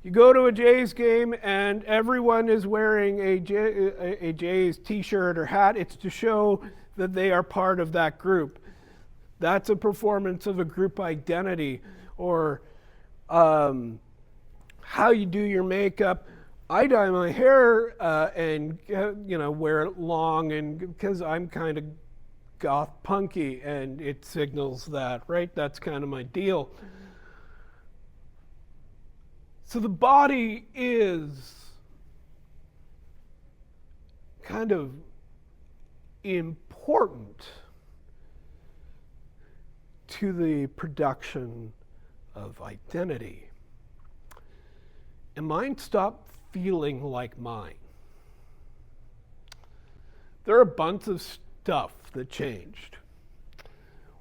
You go to a Jays game and everyone is wearing a Jays t-shirt or hat. It's to show that they are part of that group. That's a performance of a group identity. Or how you do your makeup. I dye my hair and wear it long, and because I'm kind of goth punky, and it signals that, right? That's kind of my deal. So the body is kind of important to the production of identity. And mine stopped feeling like mine. There are a bunch of stuff that changed.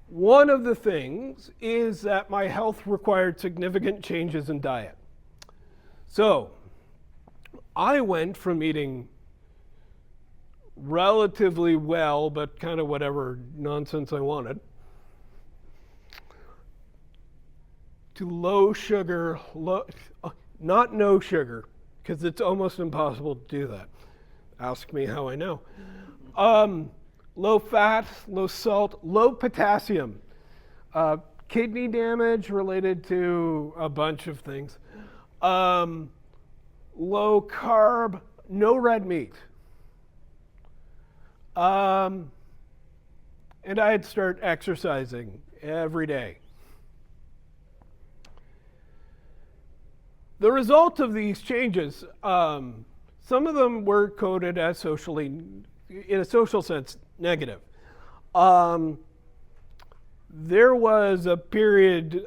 One of the things is that my health required significant changes in diet. So I went from eating relatively well, but kind of whatever nonsense I wanted, to low sugar, not no sugar, because it's almost impossible to do that. Ask me how I know. Low fat, low salt, low potassium. Kidney damage related to a bunch of things. Low carb, no red meat. And I'd start exercising every day. The result of these changes, some of them were coded as socially, in a social sense, negative. There was a period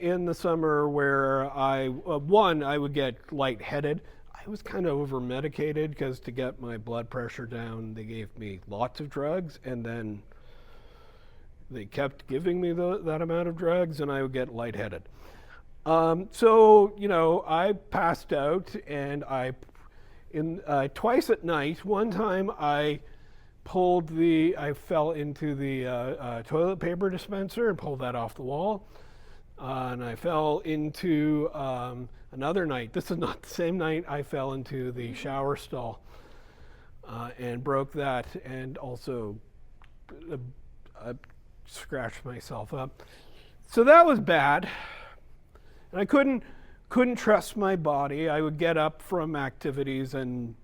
in the summer where I would get lightheaded. I was kind of over-medicated because to get my blood pressure down, they gave me lots of drugs, and then they kept giving me that amount of drugs, and I would get lightheaded. So, I passed out, and twice at night. One time I I fell into the toilet paper dispenser and pulled that off the wall. And I fell into another night. This is not the same night. I fell into the shower stall and broke that, and also scratched myself up. So that was bad. And I couldn't trust my body. I would get up from activities and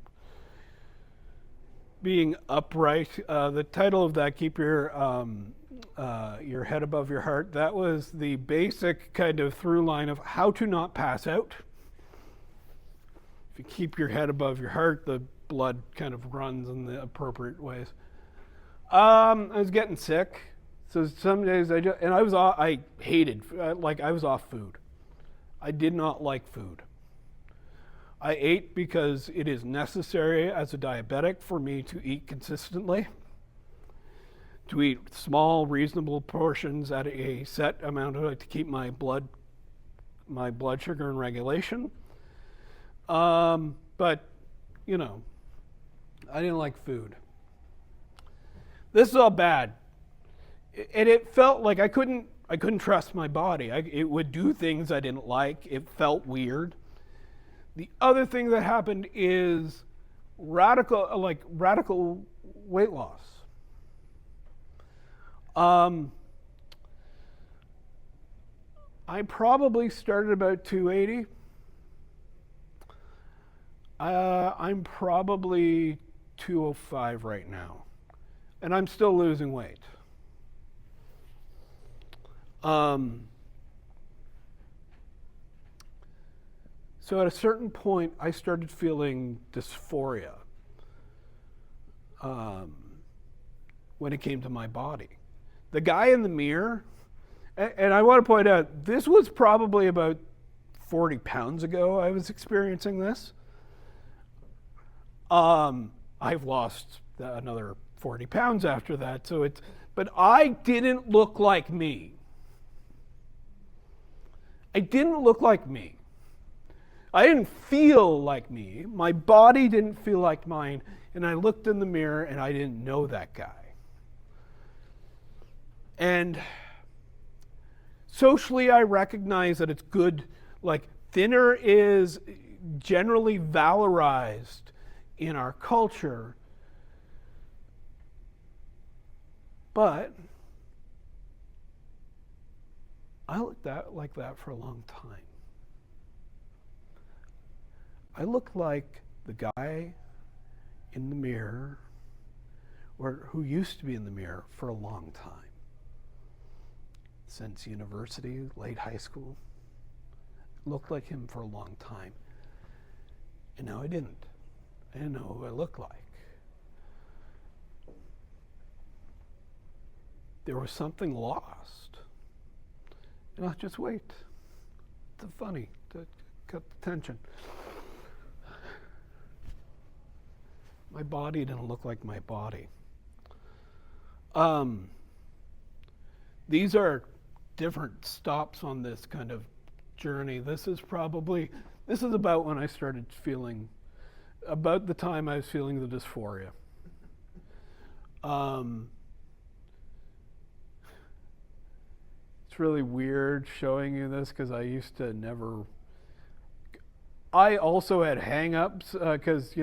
being upright. The title of that, Keep Your Head Above Your Heart, that was the basic kind of through line of how to not pass out. If you keep your head above your heart, the blood kind of runs in the appropriate ways. I was getting sick, so some days I was off food. I did not like food. I ate because it is necessary as a diabetic for me to eat consistently, to eat small, reasonable portions at a set amount of it to keep my blood sugar in regulation. But, you know, I didn't like food. This is all bad. And it felt like I couldn't trust my body. It would do things I didn't like. It felt weird. The other thing that happened is radical weight loss. I probably started about 280. I'm probably 205 right now, and I'm still losing weight. So at a certain point, I started feeling dysphoria when it came to my body. The guy in the mirror, and I want to point out, this was probably about 40 pounds ago I was experiencing this. I've lost another 40 pounds after that, but I didn't look like me. I didn't look like me. I didn't feel like me. My body didn't feel like mine. And I looked in the mirror and I didn't know that guy. And socially, I recognize that it's good. Like, thinner is generally valorized in our culture. But I looked like that for a long time. I looked like the guy in the mirror, or who used to be in the mirror, for a long time. Since university, late high school. Looked like him for a long time. And now I didn't. I didn't know who I looked like. There was something lost. And I'll just wait. It's funny to cut the tension. My body didn't look like my body. These are different stops on this kind of journey. This is about when I started feeling, about the time I was feeling the dysphoria. It's really weird showing you this because I used to never. I also had hang-ups because,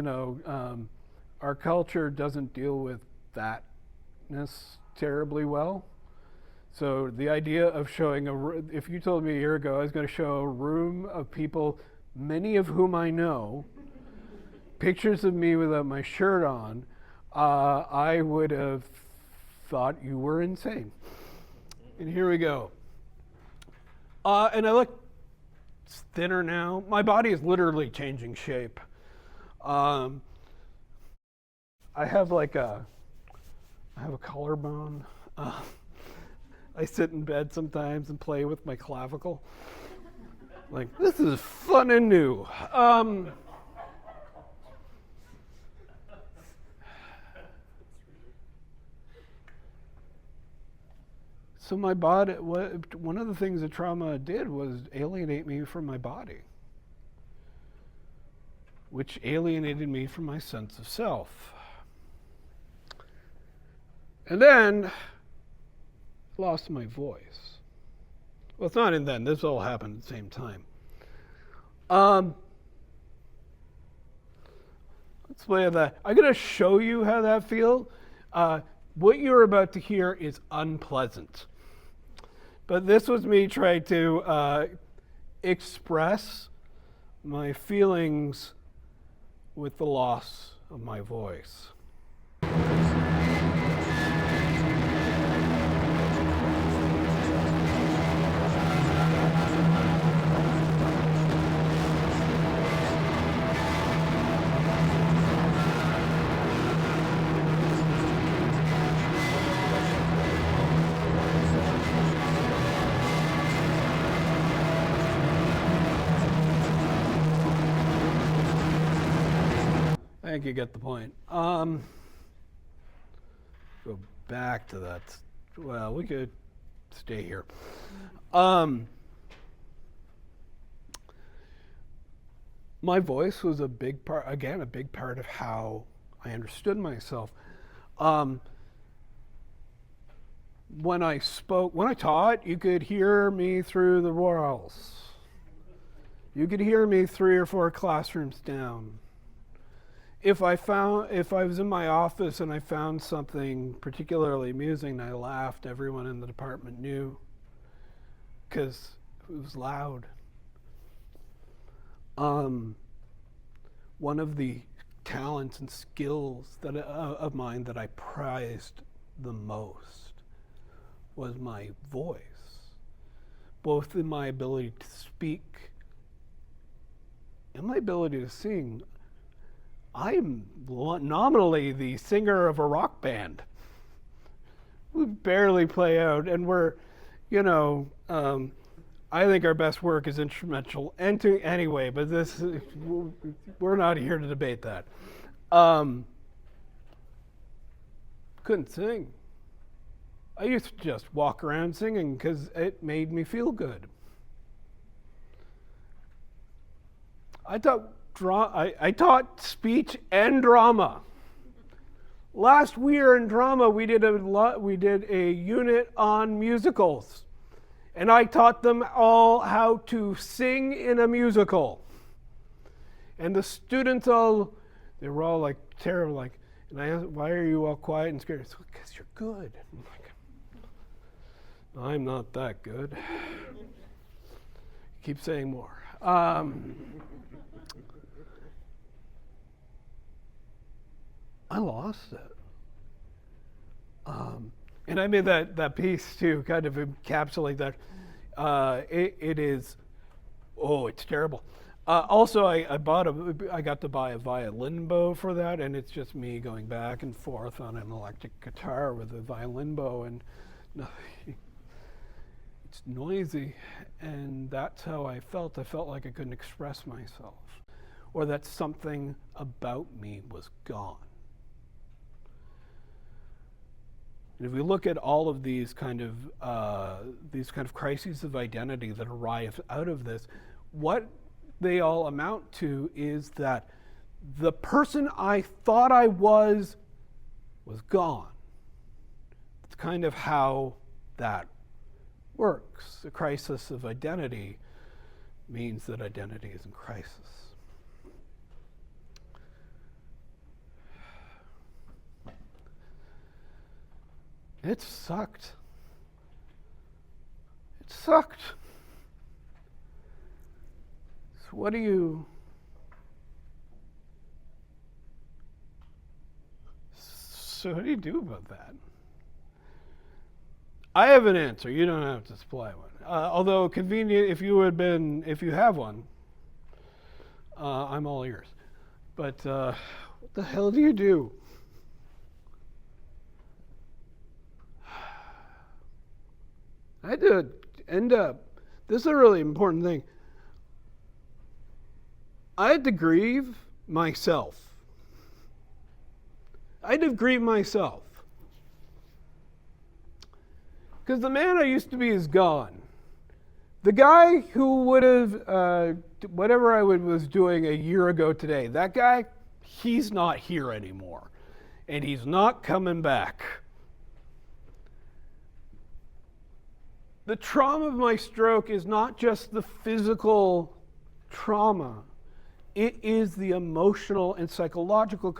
our culture doesn't deal with fatness terribly well. So the idea of showing if you told me a year ago I was going to show a room of people, many of whom I know, pictures of me without my shirt on, I would have thought you were insane. And here we go. And I look thinner now. My body is literally changing shape. I have a collarbone. I sit in bed sometimes and play with my clavicle. Like, this is fun and new. So my body, one of the things that trauma did was alienate me from my body, which alienated me from my sense of self. And then lost my voice. Well, it's not in then. This all happened at the same time. Let's play that. I'm going to show you how that feels. What you're about to hear is unpleasant. But this was me trying to express my feelings with the loss of my voice. I think you get the point. Go back to that. Well, we could stay here. My voice was a big part, again, a big part of how I understood myself. When I taught, you could hear me through the walls. You could hear me 3 or 4 classrooms down. If I was in my office and I found something particularly amusing and I laughed, everyone in the department knew because it was loud. One of the talents and skills of mine that I prized the most was my voice, both in my ability to speak and my ability to sing. I'm nominally the singer of a rock band. We barely play out, and we're, I think our best work is instrumental anyway, but we're not here to debate that. Couldn't sing. I used to just walk around singing because it made me feel good. I taught speech and drama. Last year in drama, we did a unit on musicals, and I taught them all how to sing in a musical. And the students they were all like terrible, and I asked, "Why are you all quiet and scared?" It's because you're good. I'm like, I'm not that good. Keep saying more. I lost it. And I made that piece to kind of encapsulate that. It's terrible. Also, I got to buy a violin bow for that, and it's just me going back and forth on an electric guitar with a violin bow, and it's noisy, and that's how I felt. I felt like I couldn't express myself, or that something about me was gone. And if we look at all of these kind of crises of identity that arise out of this, what they all amount to is that the person I thought I was gone. It's kind of how that works. The crisis of identity means that identity is in crisis. It sucked. It sucked. So what do you do about that? I have an answer. You don't have to supply one. Although convenient, if you have one, I'm all ears. But what the hell do you do? I had to end up, this is a really important thing. I had to grieve myself. Because the man I used to be is gone. The guy who would have, whatever I was doing a year ago today, that guy, he's not here anymore. And he's not coming back. the trauma of my stroke is not just the physical trauma. It is the emotional and psychological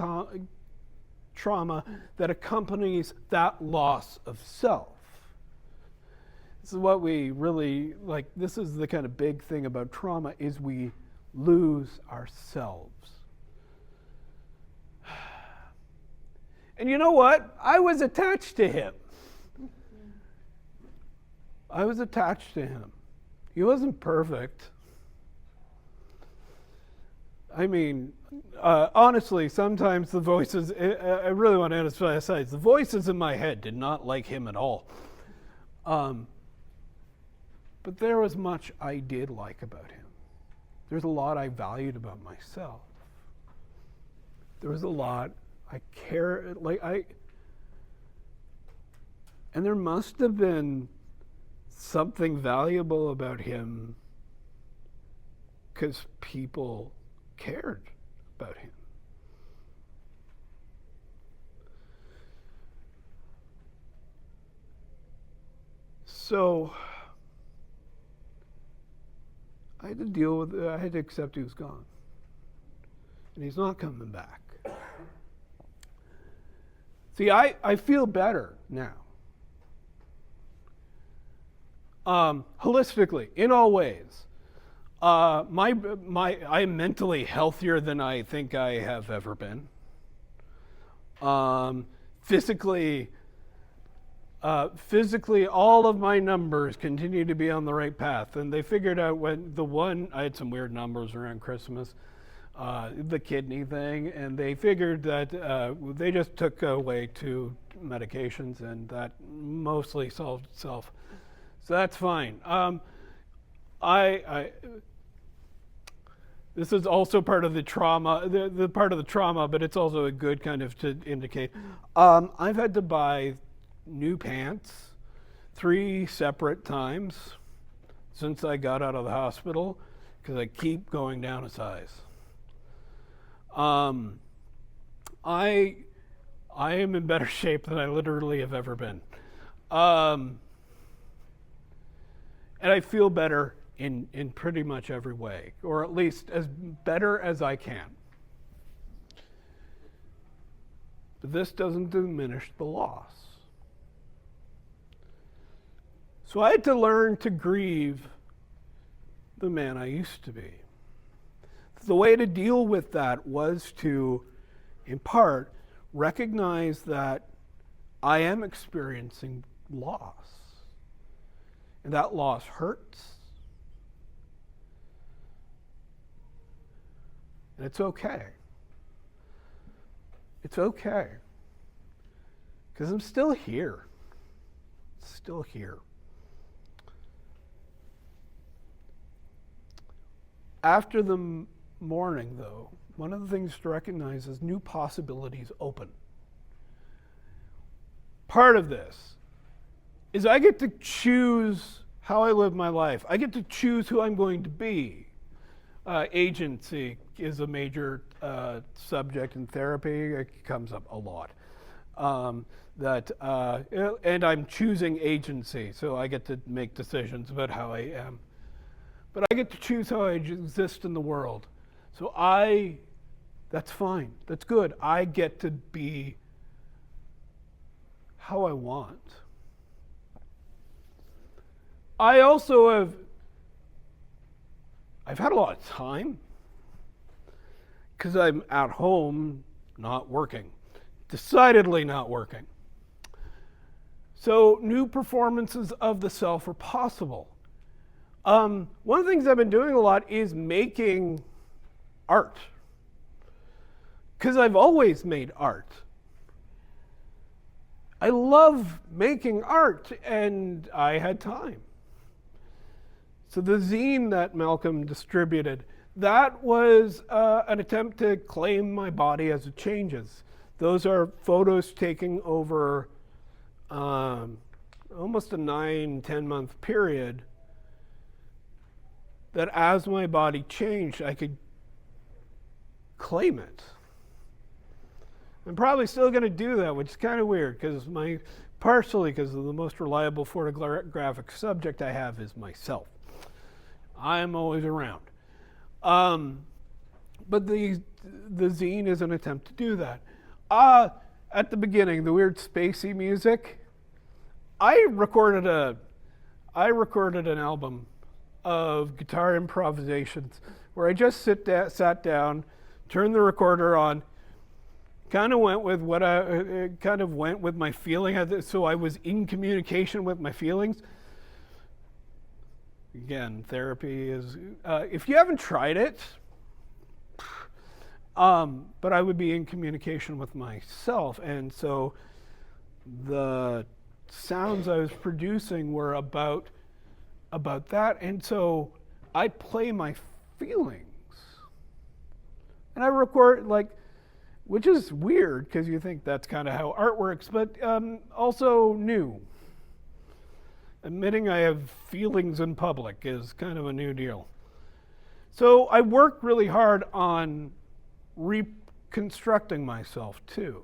trauma that accompanies that loss of self. This is what we really, like, this is the kind of big thing about trauma, is we lose ourselves. And you know what? I was attached to him. I was attached to him. He wasn't perfect. I mean, honestly, sometimes the voices, I really want to emphasize, the voices in my head did not like him at all. But there was much I did like about him. There's a lot I valued about myself. There was a lot I care, and there must have been something valuable about him because people cared about him. So I had to deal with it. I had to accept he was gone. And he's not coming back. See, I feel better now. Holistically, in all ways. I am mentally healthier than I think I have ever been. Physically, all of my numbers continue to be on the right path. And they figured out I had some weird numbers around Christmas, the kidney thing, and they figured that they just took away 2 medications, and that mostly solved itself. So that's fine. This is also part of the trauma, the part of the trauma, but it's also a good kind of to indicate. I've had to buy new pants 3 separate times since I got out of the hospital because I keep going down a size. I am in better shape than I literally have ever been. And I feel better in pretty much every way, or at least as better as I can. But this doesn't diminish the loss. So I had to learn to grieve the man I used to be. The way to deal with that was to, in part, recognize that I am experiencing loss. And that loss hurts. And it's okay. It's okay. Because I'm still here. Still here. After the mourning, though, one of the things to recognize is new possibilities open. Part of this is I get to choose how I live my life. I get to choose who I'm going to be. Agency is a major subject in therapy. It comes up a lot. And I'm choosing agency, so I get to make decisions about how I am. But I get to choose how I exist in the world. So that's fine. That's good. I get to be how I want. I also I've had a lot of time because I'm at home not working, decidedly not working. So new performances of the self are possible. One of the things I've been doing a lot is making art, because I've always made art. I love making art, and I had time. So the zine that Malcolm distributed, that was an attempt to claim my body as it changes. Those are photos taken over almost a 9-10 month period, that as my body changed, I could claim it. I'm probably still going to do that, which is kind of weird because my partially because the most reliable photographic subject I have is myself. I'm always around. But the zine is an attempt to do that. At the beginning, the weird spacey music, I recorded an album of guitar improvisations where I just sat down, turned the recorder on, kind of went with my feeling, so I was in communication with my feelings. Again, therapy is, if you haven't tried it, but I would be in communication with myself, and so the sounds I was producing were about that, and so I play my feelings, and I record, like, which is weird because you think that's kind of how art works, but also new. Admitting I have feelings in public is kind of a new deal. So I worked really hard on reconstructing myself too.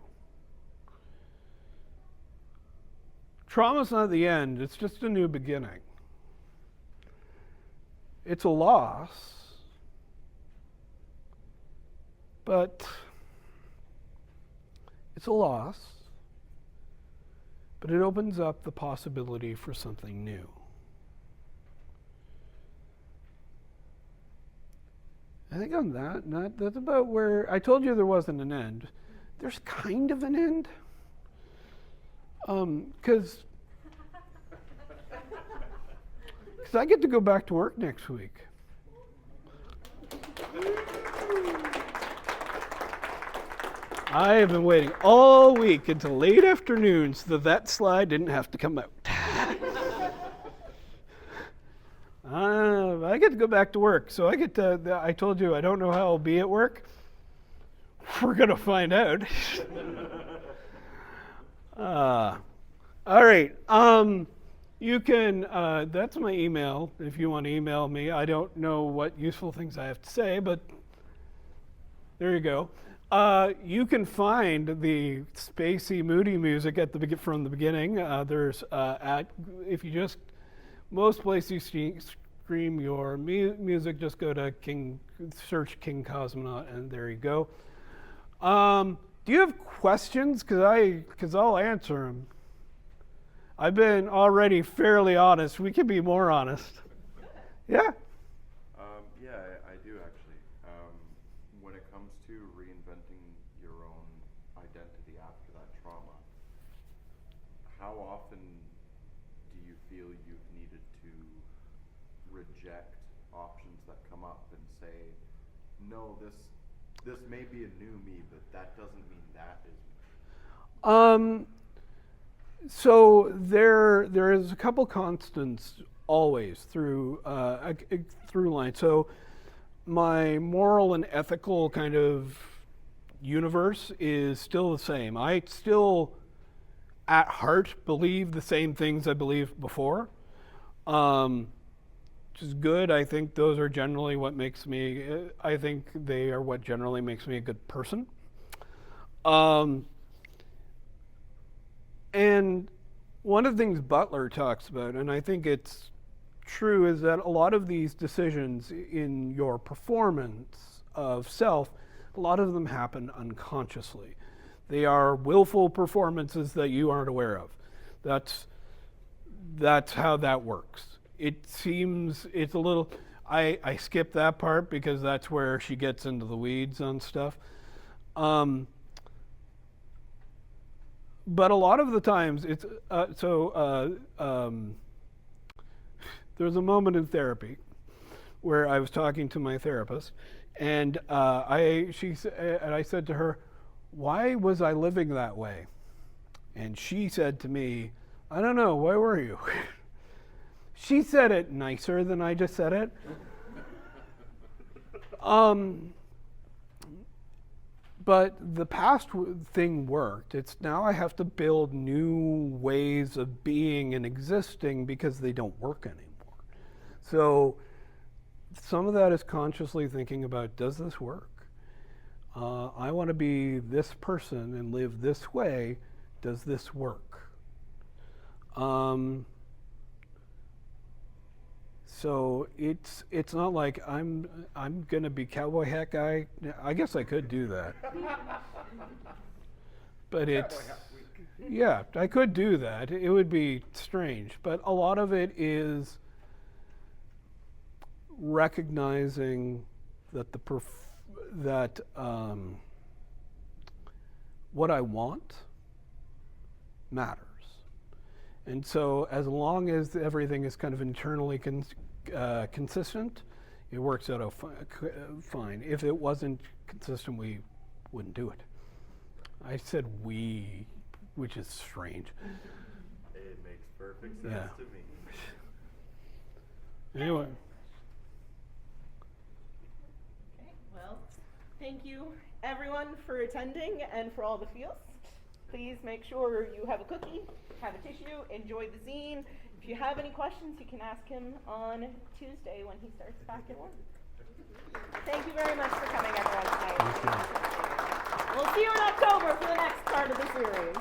Trauma's not the end, it's just a new beginning. It's a loss, but it's a loss, but it opens up the possibility for something new. I think on that's about where I told you there wasn't an end. There's kind of an end. Because I get to go back to work next week. I have been waiting all week until late afternoon so that slide didn't have to come out. I get to go back to work, so I told you I don't know how I'll be at work. We're going to find out. All right. You can, that's my email if you want to email me. I don't know what useful things I have to say, but there you go. You can find the spacey, moody music from the beginning. There's if you just, most places you stream your music, just go to search King Cosmonaut, and there you go. Do you have questions? Because I'll answer them. I've been already fairly honest. We can be more honest. Yeah? Yeah, I do actually. When it comes to reinventing your own identity after that trauma, how often do you feel you've needed to reject options that come up and say, no, this may be a new me, but that doesn't mean that is me? So there is a couple constants always through line. So my moral and ethical kind of universe is still the same. I still, at heart, believe the same things I believed before, which is good. I think those are generally what makes me. I think they are what generally makes me a good person. And one of the things Butler talks about, and I think it's true, is that a lot of these decisions in your performance of self, a lot of them happen unconsciously. They are willful performances that you aren't aware of. That's how that works. It seems, it's a little, I skip that part because that's where she gets into the weeds on stuff. But a lot of the times, it's there was a moment in therapy where I was talking to my therapist, and I said to her, "Why was I living that way?" And she said to me, "I don't know. Why were you?" She said it nicer than I just said it. But the past thing worked. It's now I have to build new ways of being and existing because they don't work anymore. So some of that is consciously thinking about, does this work? I want to be this person and live this way. Does this work? So it's not like I'm gonna be cowboy hat guy. I guess I could do that, but it's yeah, I could do that. It would be strange, but a lot of it is recognizing that what I want matters. And so as long as everything is kind of internally consistent, it works out fine. If it wasn't consistent, we wouldn't do it. I said we, which is strange. It makes perfect sense Yeah. to me. Anyway, Okay, well, thank you everyone for attending and for all the feels. Please make sure you have a cookie, have a tissue, enjoy the zine. If you have any questions, you can ask him on Tuesday when he starts back at work. Thank you very much for coming, everyone, tonight. We'll see you in October for the next part of the series.